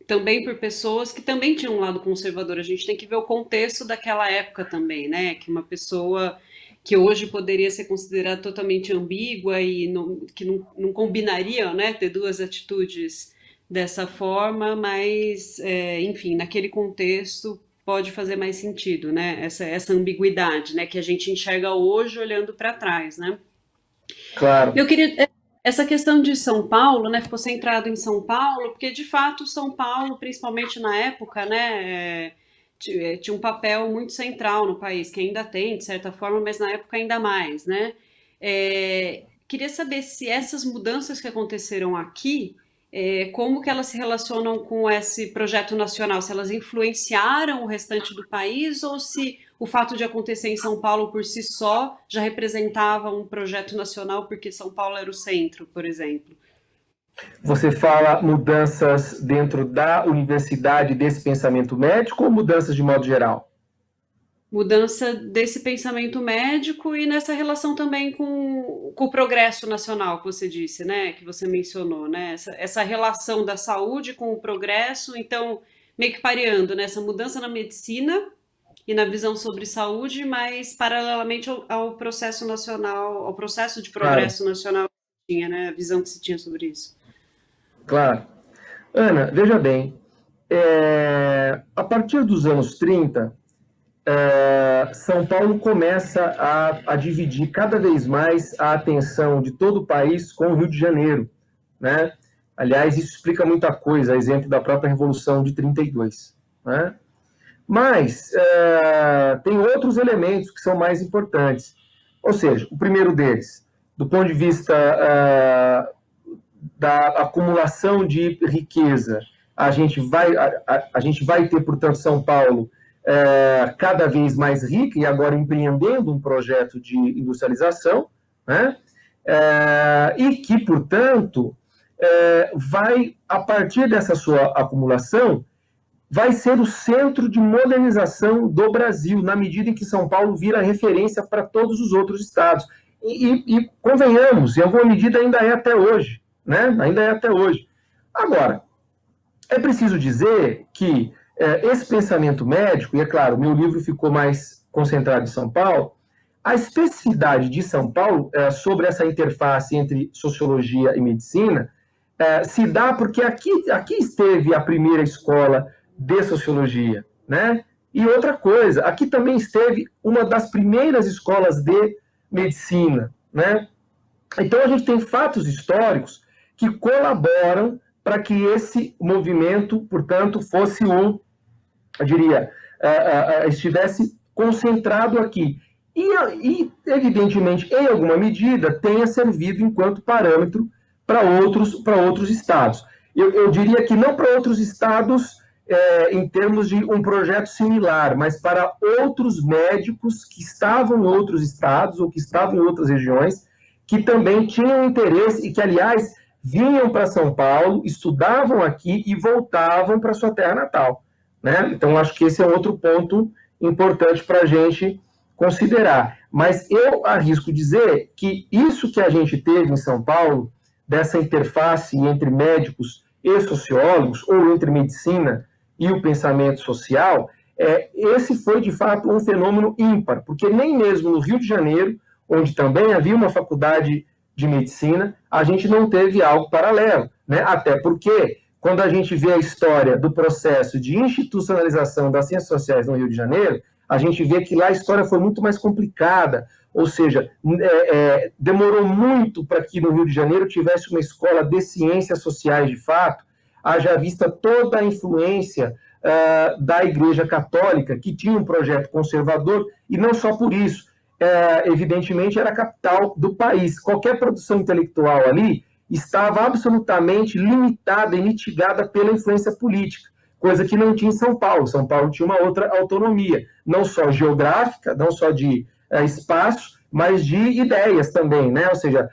também por pessoas que também tinham um lado conservador. A gente tem que ver o contexto daquela época também, né? Que uma pessoa que hoje poderia ser considerada totalmente ambígua e que não combinaria, né, ter duas atitudes dessa forma, mas, enfim, naquele contexto pode fazer mais sentido, né? Essa ambiguidade, né? Que a gente enxerga hoje olhando para trás, né? Claro. Eu queria essa questão de São Paulo, né? Ficou centrado em São Paulo, porque de fato São Paulo, principalmente na época, né? Tinha um papel muito central no país, que ainda tem, de certa forma, mas na época ainda mais, né? Queria saber se essas mudanças que aconteceram aqui, como que elas se relacionam com esse projeto nacional, se elas influenciaram o restante do país ou se o fato de acontecer em São Paulo por si só já representava um projeto nacional porque São Paulo era o centro, por exemplo. Você fala mudanças dentro da universidade desse pensamento médico ou mudanças de modo geral? Mudança desse pensamento médico e nessa relação também com o progresso nacional que você disse, né? Que você mencionou, né? Essa relação da saúde com o progresso, então, meio que pareando, né? Essa mudança na medicina e na visão sobre saúde, mas paralelamente ao processo nacional, ao processo de Claro, progresso nacional que tinha, né? A visão que se tinha sobre isso. claro. Ana, veja bem, a partir dos anos 30, São Paulo começa a dividir cada vez mais a atenção de todo o país com o Rio de Janeiro, né? Aliás, isso explica muita coisa, a exemplo da própria Revolução de 32, né? Mas tem outros elementos que são mais importantes. Ou seja, o primeiro deles, do ponto de vista da acumulação de riqueza, a gente vai ter, portanto, São Paulo cada vez mais rica e agora empreendendo um projeto de industrialização, né? E que, portanto, vai, a partir dessa sua acumulação, vai ser o centro de modernização do Brasil, na medida em que São Paulo vira referência para todos os outros estados. E convenhamos, em alguma medida ainda é até hoje, né? Ainda é até hoje. Agora, é preciso dizer que esse pensamento médico, e é claro, meu livro ficou mais concentrado em São Paulo, a especificidade de São Paulo sobre essa interface entre sociologia e medicina se dá porque aqui esteve a primeira escola de sociologia, né? E outra coisa, aqui também esteve uma das primeiras escolas de medicina, né? Então a gente tem fatos históricos que colaboram para que esse movimento, portanto, fosse eu diria, estivesse concentrado aqui. E, evidentemente, em alguma medida, tenha servido enquanto parâmetro para outros estados. Eu diria que não para outros estados em termos de um projeto similar, mas para outros médicos que estavam em outros estados ou que estavam em outras regiões, que também tinham interesse e que, aliás, vinham para São Paulo, estudavam aqui e voltavam para sua terra natal, né? Então, acho que esse é outro ponto importante para a gente considerar. Mas eu arrisco dizer que isso que a gente teve em São Paulo, dessa interface entre médicos e sociólogos, ou entre medicina e o pensamento social, esse foi, de fato, um fenômeno ímpar, porque nem mesmo no Rio de Janeiro, onde também havia uma faculdade de medicina, a gente não teve algo paralelo, né? Até porque, quando a gente vê a história do processo de institucionalização das ciências sociais no Rio de Janeiro, a gente vê que lá a história foi muito mais complicada, ou seja, demorou muito para que no Rio de Janeiro tivesse uma escola de ciências sociais de fato, haja vista toda a influência da Igreja Católica, que tinha um projeto conservador, e não só por isso, evidentemente era a capital do país. Qualquer produção intelectual ali estava absolutamente limitada e mitigada pela influência política, coisa que não tinha em São Paulo. São Paulo tinha uma outra autonomia, não só geográfica, não só de espaço, mas de ideias também, né? Ou seja,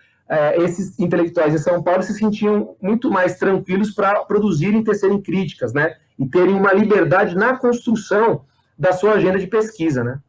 esses intelectuais em São Paulo se sentiam muito mais tranquilos para produzirem e tecerem críticas, né? E terem uma liberdade na construção da sua agenda de pesquisa, né?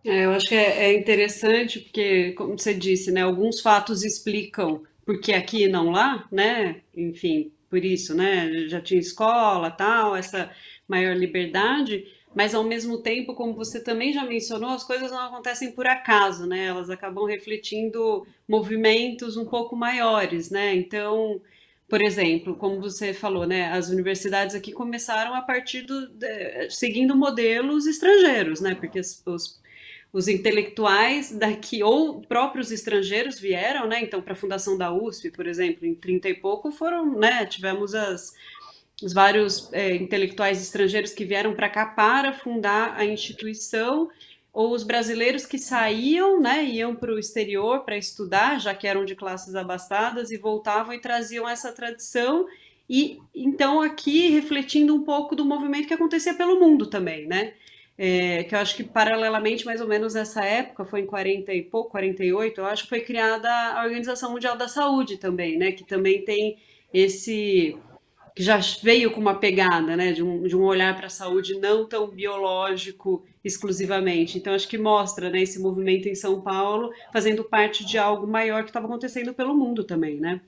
Eu acho que é interessante porque, como você disse, né, alguns fatos explicam por que aqui e não lá, né? Enfim, por isso, né? Já tinha escola, tal, essa maior liberdade, mas ao mesmo tempo, como você também já mencionou, as coisas não acontecem por acaso, né? Elas acabam refletindo movimentos um pouco maiores, né? Então, por exemplo, como você falou, né, as universidades aqui começaram a partir seguindo modelos estrangeiros, né? Porque os intelectuais daqui, ou próprios estrangeiros vieram, né? Então, para a fundação da USP, por exemplo, em 30 e pouco, foram, né? Tivemos os vários intelectuais estrangeiros que vieram para cá para fundar a instituição, ou os brasileiros que saíam, né? Iam para o exterior para estudar, já que eram de classes abastadas, e voltavam e traziam essa tradição. E então, aqui, refletindo um pouco do movimento que acontecia pelo mundo também, né? Que eu acho que paralelamente, mais ou menos nessa época, foi em 40 e pouco, 48, eu acho que foi criada a Organização Mundial da Saúde também, né? Que também tem esse, que já veio com uma pegada, né? De um olhar para a saúde não tão biológico exclusivamente. Então, acho que mostra, né, esse movimento em São Paulo fazendo parte de algo maior que estava acontecendo pelo mundo também, né?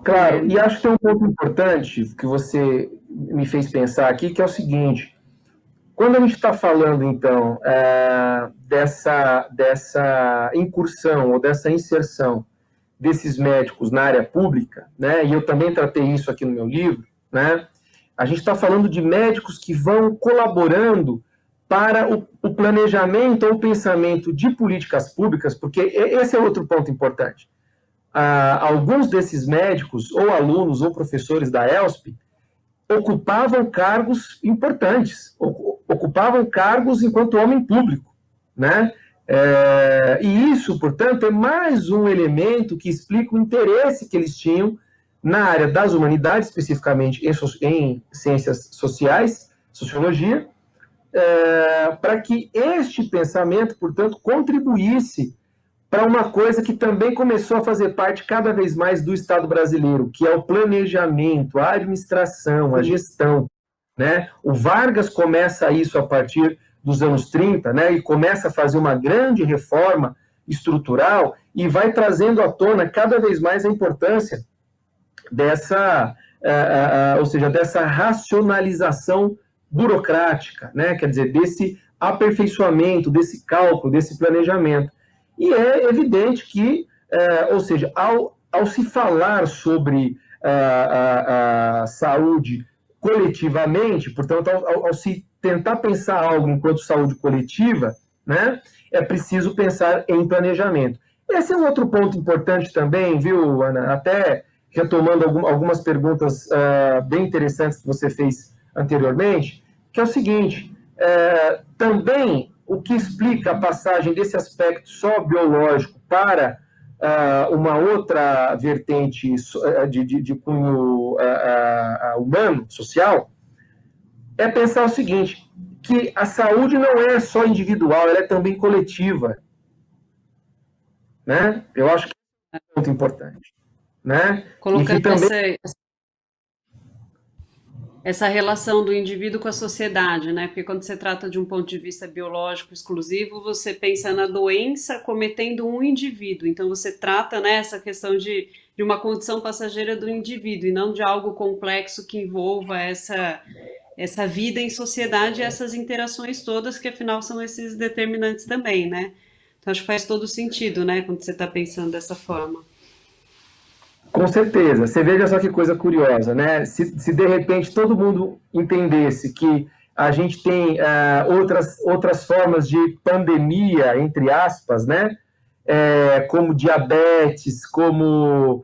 Claro, e acho que tem um ponto importante que você me fez pensar aqui, que é o seguinte: quando a gente está falando, então, dessa incursão ou dessa inserção desses médicos na área pública, né, e eu também tratei isso aqui no meu livro, né, a gente está falando de médicos que vão colaborando para o planejamento ou o pensamento de políticas públicas, porque esse é outro ponto importante. Alguns desses médicos, ou alunos, ou professores da ELSP, ocupavam cargos importantes, ocupavam cargos enquanto homem público, né? E isso, portanto, é mais um elemento que explica o interesse que eles tinham na área das humanidades, especificamente em ciências sociais, sociologia, para que este pensamento, portanto, contribuísse para uma coisa que também começou a fazer parte cada vez mais do Estado brasileiro, que é o planejamento, a administração, a gestão, né? O Vargas começa isso a partir dos anos 30, né? E começa a fazer uma grande reforma estrutural e vai trazendo à tona cada vez mais a importância dessa, ou seja, dessa racionalização burocrática, né? Quer dizer, desse aperfeiçoamento, desse cálculo, desse planejamento. E é evidente que, ou seja, ao se falar sobre a saúde coletivamente, portanto, ao se tentar pensar algo enquanto saúde coletiva, né, é preciso pensar em planejamento. Esse é um outro ponto importante também, viu, Ana? Até retomando algumas perguntas bem interessantes que você fez anteriormente, que é o seguinte: também o que explica a passagem desse aspecto só biológico para uma outra vertente de cunho humano, social, é pensar o seguinte, que a saúde não é só individual, ela é também coletiva. Né? Eu acho que é um ponto importante. Né? Colocando e que também... essa relação do indivíduo com a sociedade, né? Porque quando você trata de um ponto de vista biológico exclusivo, você pensa na doença cometendo um indivíduo. Então você trata, né, essa questão de uma condição passageira do indivíduo e não de algo complexo que envolva essa vida em sociedade, essas interações todas, que afinal são esses determinantes também, né? Então acho que faz todo sentido, né, quando você está pensando dessa forma. Com certeza. Você veja só que coisa curiosa, né? Se de repente todo mundo entendesse que a gente tem outras formas de pandemia, entre aspas, né? Como diabetes, como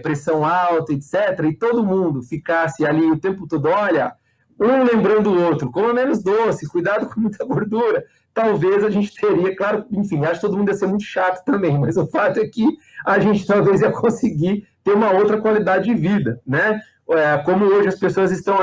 pressão alta, etc., e todo mundo ficasse ali o tempo todo, olha, um lembrando o outro, coma menos doce, cuidado com muita gordura, talvez a gente teria, claro, enfim, acho que todo mundo ia ser muito chato também, mas o fato é que a gente talvez ia conseguir ter uma outra qualidade de vida, né? Como hoje as pessoas estão,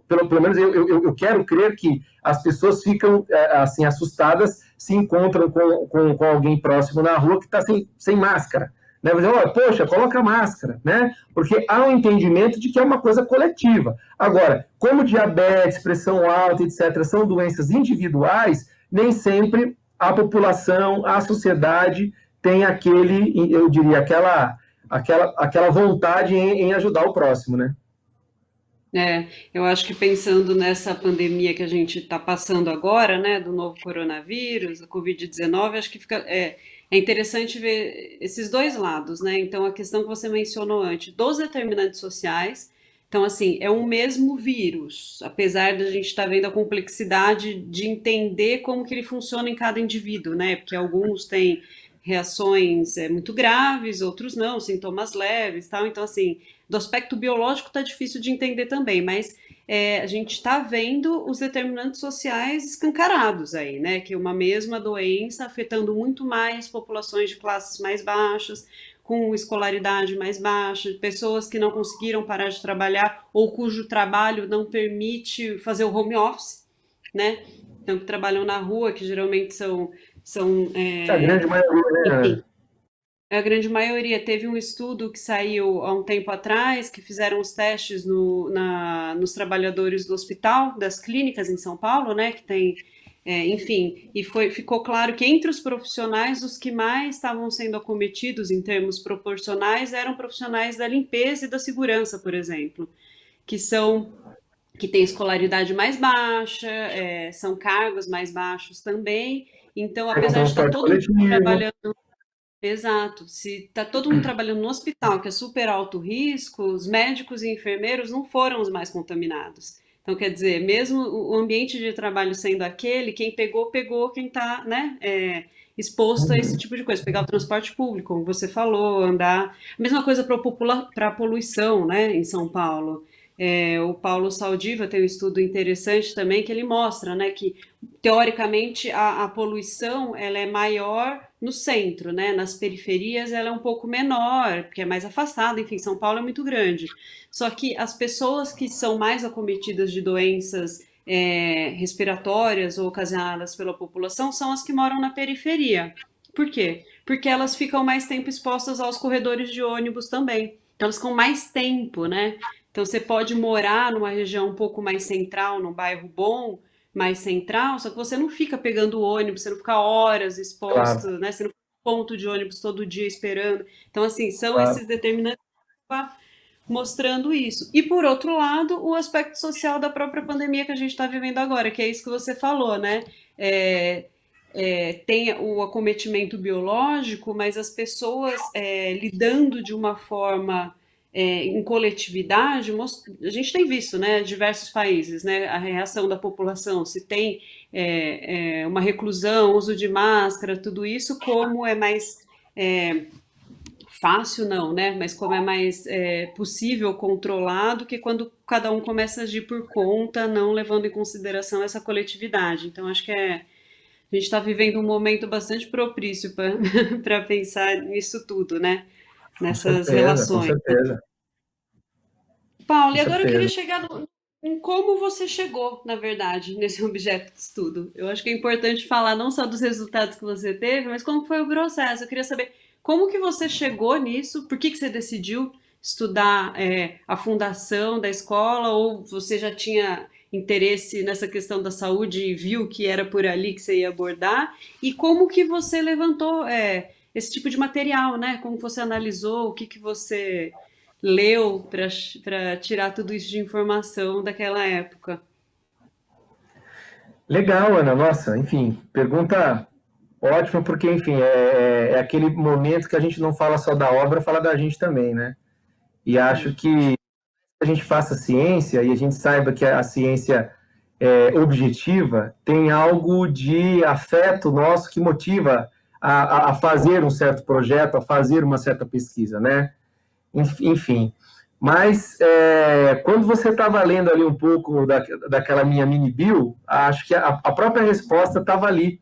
pelo menos eu quero crer que as pessoas ficam assim assustadas se encontram com alguém próximo na rua que está sem máscara, né? Poxa, coloca máscara, né? Porque há um entendimento de que é uma coisa coletiva. Agora, como diabetes, pressão alta, etc., são doenças individuais, nem sempre a população, a sociedade tem eu diria, aquela vontade em ajudar o próximo, né? Eu acho que pensando nessa pandemia que a gente está passando agora, né, do novo coronavírus, a Covid-19, acho que é interessante ver esses dois lados, né? Então, a questão que você mencionou antes, dos determinantes sociais, então, assim, é um mesmo vírus, apesar da gente estar vendo a complexidade de entender como que ele funciona em cada indivíduo, né? Porque alguns têm reações muito graves, outros não, sintomas leves, tal. Então, assim, do aspecto biológico está difícil de entender também, mas a gente está vendo os determinantes sociais escancarados aí, né? Que uma mesma doença afetando muito mais populações de classes mais baixas, com escolaridade mais baixa, pessoas que não conseguiram parar de trabalhar ou cujo trabalho não permite fazer o home office, né? Então, que trabalham na rua, que geralmente são A grande maioria, né? enfim, a grande maioria. Teve um estudo que saiu há um tempo atrás, que fizeram os testes nos trabalhadores do hospital, das clínicas em São Paulo, né, que tem, enfim, e ficou claro que entre os profissionais, os que mais estavam sendo acometidos em termos proporcionais eram profissionais da limpeza e da segurança, por exemplo, que são que têm escolaridade mais baixa, são cargos mais baixos também. Então, Pega um apesar de estar transporte todo mundo coletivo. trabalhando. Exato. Se está todo mundo trabalhando no hospital, que é super alto risco, os médicos e enfermeiros não foram os mais contaminados. Então, quer dizer, mesmo o ambiente de trabalho sendo aquele, quem pegou, pegou quem está, né, exposto a esse Uhum. tipo de coisa. Pegar o transporte público, como você falou, andar. A mesma coisa para a poluição, né, em São Paulo. O Paulo Saldiva tem um estudo interessante também que ele mostra, né, que teoricamente a poluição ela é maior no centro, né? Nas periferias ela é um pouco menor, porque é mais afastada, enfim, São Paulo é muito grande. Só que as pessoas que são mais acometidas de doenças respiratórias ou ocasionadas pela população são as que moram na periferia. Por quê? Porque elas ficam mais tempo expostas aos corredores de ônibus também. Então elas ficam mais tempo, né? Então você pode morar numa região um pouco mais central, num bairro bom, mais central, só que você não fica pegando ônibus, você não fica horas exposto, Claro, né? Você não fica em ponto de ônibus todo dia esperando. Então, assim, são claro. esses determinantes mostrando isso. E por outro lado, o aspecto social da própria pandemia que a gente está vivendo agora, que é isso que você falou, né? É, tem o acometimento biológico, mas as pessoas lidando de uma forma em coletividade, a gente tem visto, né, diversos países, né, a reação da população, se tem uma reclusão, uso de máscara, tudo isso, como é mais fácil não, né? Mas como é mais possível controlar do que quando cada um começa a agir por conta, não levando em consideração essa coletividade. Então, acho que a gente está vivendo um momento bastante propício para pensar nisso tudo, né? Com Nessas certeza, com relações. certeza, Paulo, com e agora eu queria certeza. chegar em como você chegou, na verdade, nesse objeto de estudo. Eu acho que é importante falar não só dos resultados que você teve, mas como foi o processo. Eu queria saber como que você chegou nisso, por que você decidiu estudar a fundação da escola, ou você já tinha interesse nessa questão da saúde e viu que era por ali que você ia abordar, e como que você levantou esse tipo de material, né? Como você analisou, o que que você leu para tirar tudo isso de informação daquela época? Legal, Ana. Nossa, enfim, pergunta ótima, porque, enfim, é aquele momento que a gente não fala só da obra, fala da gente também, né? E acho que a gente faça ciência e a gente saiba que a ciência é objetiva, tem algo de afeto nosso que motiva a fazer um certo projeto, a fazer uma certa pesquisa, né? Enfim. Mas quando você estava lendo ali um pouco daquela minha mini bio, acho que a própria resposta estava ali,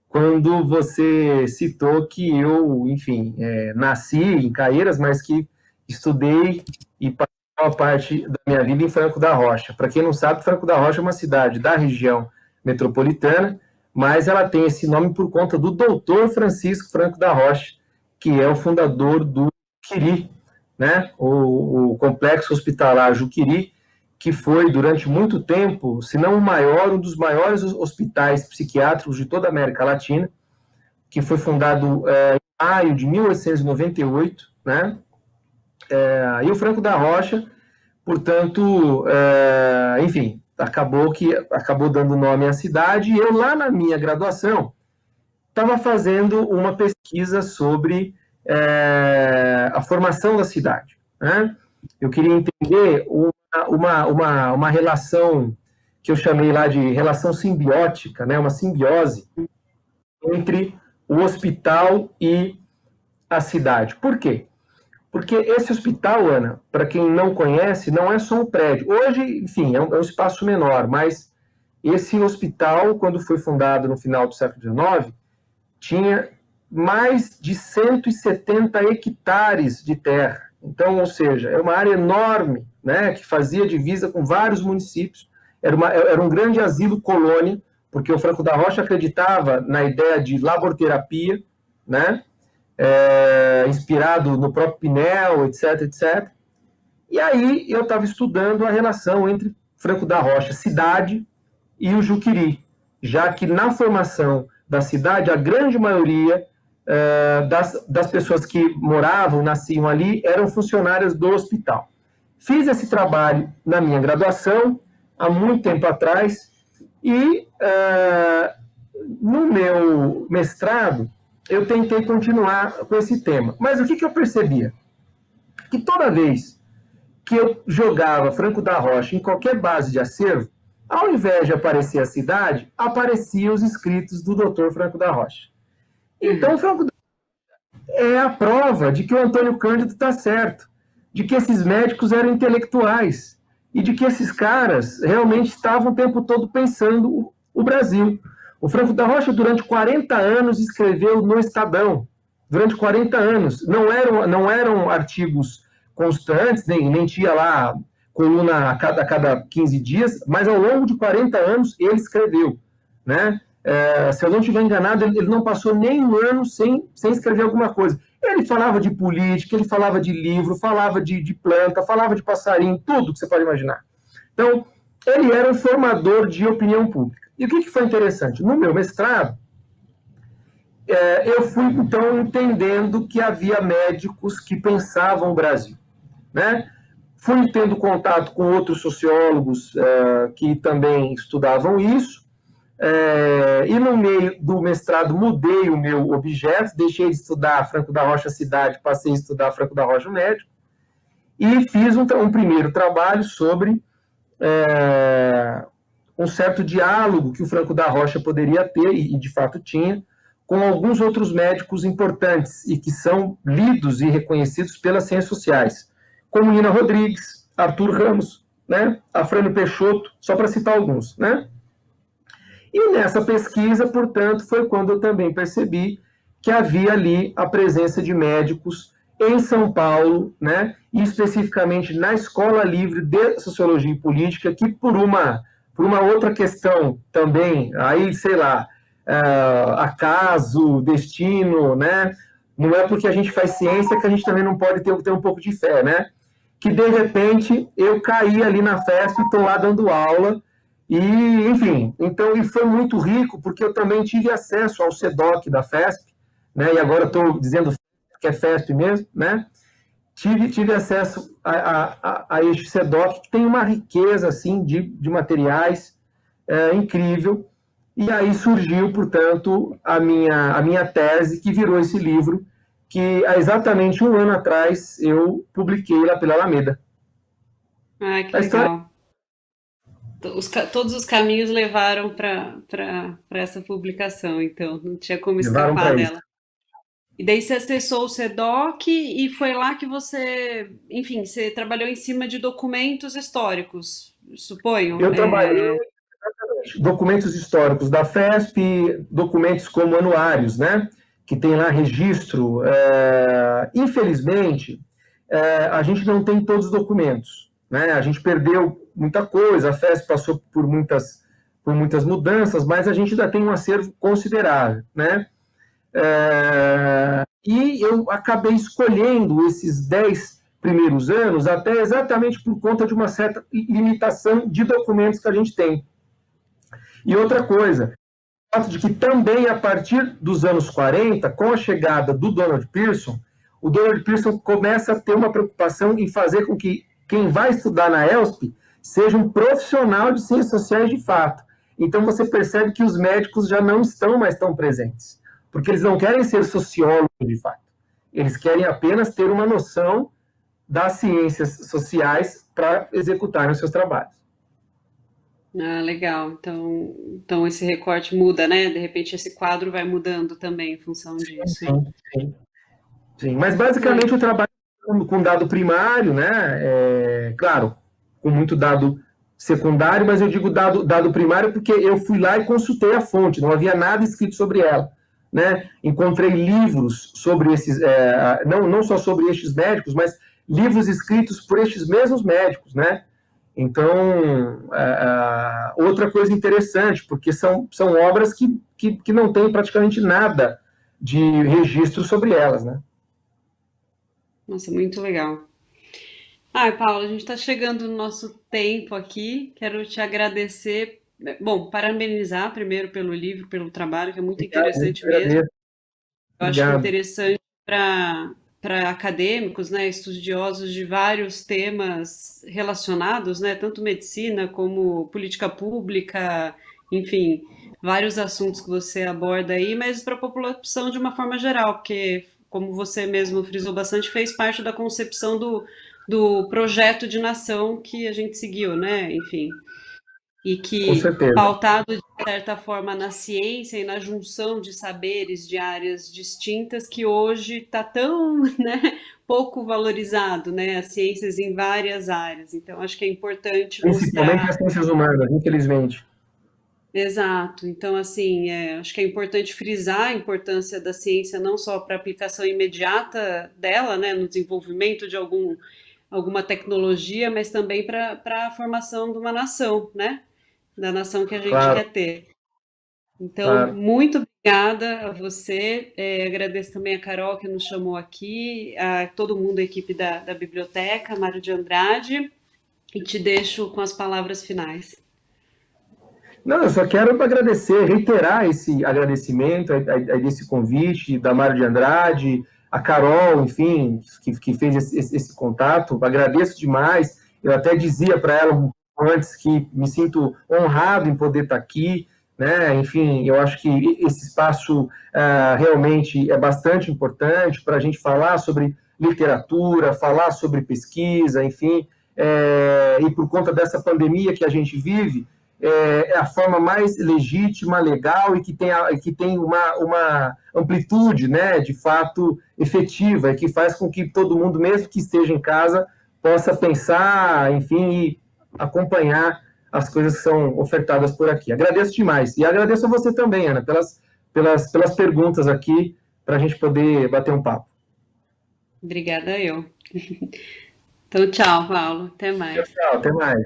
quando você citou que eu, enfim, nasci em Caieiras, mas que estudei e passei uma parte da minha vida em Franco da Rocha. Para quem não sabe, Franco da Rocha é uma cidade da região metropolitana, mas ela tem esse nome por conta do doutor Francisco Franco da Rocha, que é o fundador do Quiri, né? O Complexo Hospitalar Juquiri, que foi, durante muito tempo, se não o maior, um dos maiores hospitais psiquiátricos de toda a América Latina, que foi fundado em maio de 1898, né? E o Franco da Rocha, portanto, enfim, acabou dando nome à cidade, e eu, lá na minha graduação, estava fazendo uma pesquisa sobre a formação da cidade, né? Eu queria entender uma relação que eu chamei lá de relação simbiótica, né? Uma simbiose entre o hospital e a cidade. Por quê? Porque esse hospital, Ana, para quem não conhece, não é só um prédio. Hoje, enfim, é um espaço menor, mas esse hospital, quando foi fundado no final do século XIX, tinha mais de 170 hectares de terra. Então, ou seja, é uma área enorme, né, que fazia divisa com vários municípios. Era um grande asilo colônia, porque o Franco da Rocha acreditava na ideia de laborterapia, né, inspirado no próprio Pinel, etc, etc. E aí eu estava estudando a relação entre Franco da Rocha, cidade, e o Juquiri, já que na formação da cidade, a grande maioria das pessoas que moravam, nasciam ali, eram funcionárias do hospital. Fiz esse trabalho na minha graduação, há muito tempo atrás, e no meu mestrado, eu tentei continuar com esse tema. Mas o que eu percebia? Que toda vez que eu jogava Franco da Rocha em qualquer base de acervo, ao invés de aparecer a cidade, apareciam os escritos do Dr. Franco da Rocha. Então, Franco da Rocha é a prova de que o Antônio Cândido está certo, de que esses médicos eram intelectuais e de que esses caras realmente estavam o tempo todo pensando o Brasil. O Franco da Rocha, durante 40 anos, escreveu no Estadão. Durante 40 anos. Não eram artigos constantes, nem tinha lá coluna a cada 15 dias, mas ao longo de 40 anos ele escreveu, né? Se eu não estiver enganado, ele não passou nem um ano sem escrever alguma coisa. Ele falava de política, ele falava de livro, falava de planta, falava de passarinho, tudo que você pode imaginar. Então, ele era um formador de opinião pública. E o que foi interessante? No meu mestrado, eu fui, então, entendendo que havia médicos que pensavam o Brasil, né? Fui tendo contato com outros sociólogos que também estudavam isso, e no meio do mestrado mudei o meu objeto, deixei de estudar Franco da Rocha cidade, passei a estudar Franco da Rocha médico, e fiz um primeiro trabalho sobre um certo diálogo que o Franco da Rocha poderia ter, e de fato tinha, com alguns outros médicos importantes e que são lidos e reconhecidos pelas ciências sociais, como Nina Rodrigues, Arthur Ramos, né, Afrânio Peixoto, só para citar alguns, né? E nessa pesquisa, portanto, foi quando eu também percebi que havia ali a presença de médicos em São Paulo, né, e especificamente na Escola Livre de Sociologia e Política, que por uma outra questão também, aí, sei lá, acaso, destino, né, não é porque a gente faz ciência que a gente também não pode ter um pouco de fé, né, que de repente eu caí ali na FESP, estou lá dando aula, e, enfim, então, e foi muito rico, porque eu também tive acesso ao CEDOC da FESP, né, e agora estou dizendo que é FESP mesmo, né, tive acesso a este CEDOC, que tem uma riqueza assim, de materiais incrível, e aí surgiu, portanto, a minha tese, que virou esse livro, que há exatamente 1 ano atrás eu publiquei lá pela Alameda. Ah, que A história legal. Todos os caminhos levaram para essa publicação, então não tinha como levaram escapar para isso. dela. E daí você acessou o SEDOC e foi lá que você, enfim, você trabalhou em cima de documentos históricos, suponho. Eu trabalhei documentos históricos da FESP, documentos como anuários, né? Que tem lá registro. Infelizmente, a gente não tem todos os documentos, né? A gente perdeu muita coisa, a FESP passou por muitas mudanças, mas a gente ainda tem um acervo considerável, né? E eu acabei escolhendo esses 10 primeiros anos até exatamente por conta de uma certa limitação de documentos que a gente tem. E outra coisa, o fato de que também a partir dos anos 40, com a chegada do Donald Pearson, o Donald Pearson começa a ter uma preocupação em fazer com que quem vai estudar na ELSP seja um profissional de ciências sociais de fato. Então você percebe que os médicos já não estão mais tão presentes, porque eles não querem ser sociólogos de fato. Eles querem apenas ter uma noção das ciências sociais para executarem os seus trabalhos. Ah, legal. Então esse recorte muda, né? De repente esse quadro vai mudando também em função disso. Sim. Mas basicamente eu trabalho com dado primário, né? Claro, com muito dado secundário, mas eu digo dado primário porque eu fui lá e consultei a fonte, não havia nada escrito sobre ela. Né? Encontrei livros sobre esses, não só sobre estes médicos, mas livros escritos por estes mesmos médicos, né? Então, outra coisa interessante, porque são obras que não tem praticamente nada de registro sobre elas, né? Nossa, muito legal. Ai, Paulo, a gente está chegando no nosso tempo aqui. Quero te agradecer. Bom, parabenizar primeiro pelo livro, pelo trabalho, que é muito Obrigado, interessante mesmo. agradeço. Eu acho que é Obrigado. interessante para acadêmicos, né, estudiosos de vários temas relacionados, né, tanto medicina como política pública, enfim, vários assuntos que você aborda aí, mas para a população de uma forma geral, porque, como você mesmo frisou bastante, fez parte da concepção do projeto de nação que a gente seguiu, né, enfim. E Com que, certeza. pautado de certa forma na ciência e na junção de saberes de áreas distintas, que hoje está tão, né, pouco valorizado, né, as ciências em várias áreas. Então, acho que é importante Principalmente mostrar. as ciências humanas, infelizmente. Exato. Então, assim, acho que é importante frisar a importância da ciência não só para a aplicação imediata dela, né, no desenvolvimento de alguma tecnologia, mas também para a formação de uma nação, né? Da nação que a gente Claro, quer ter. Então, claro. muito obrigada a você. Agradeço também a Carol que nos chamou aqui, a todo mundo, a equipe da biblioteca, Mário de Andrade, e te deixo com as palavras finais. Não, eu só quero agradecer, reiterar esse agradecimento desse convite da Mário de Andrade, a Carol, enfim, que fez esse contato. Agradeço demais. Eu até dizia para ela um pouco antes que me sinto honrado em poder estar aqui, né? Enfim, eu acho que esse espaço realmente é bastante importante para a gente falar sobre literatura, falar sobre pesquisa, enfim, e por conta dessa pandemia que a gente vive, é a forma mais legítima, legal e que tem uma amplitude, né, de fato efetiva, e que faz com que todo mundo, mesmo que esteja em casa, possa pensar, enfim, e acompanhar as coisas que são ofertadas por aqui. Agradeço demais. E agradeço a você também, Ana, pelas perguntas aqui, para a gente poder bater um papo. Obrigada eu. Então, tchau, Paulo. Até mais. Tchau, até mais.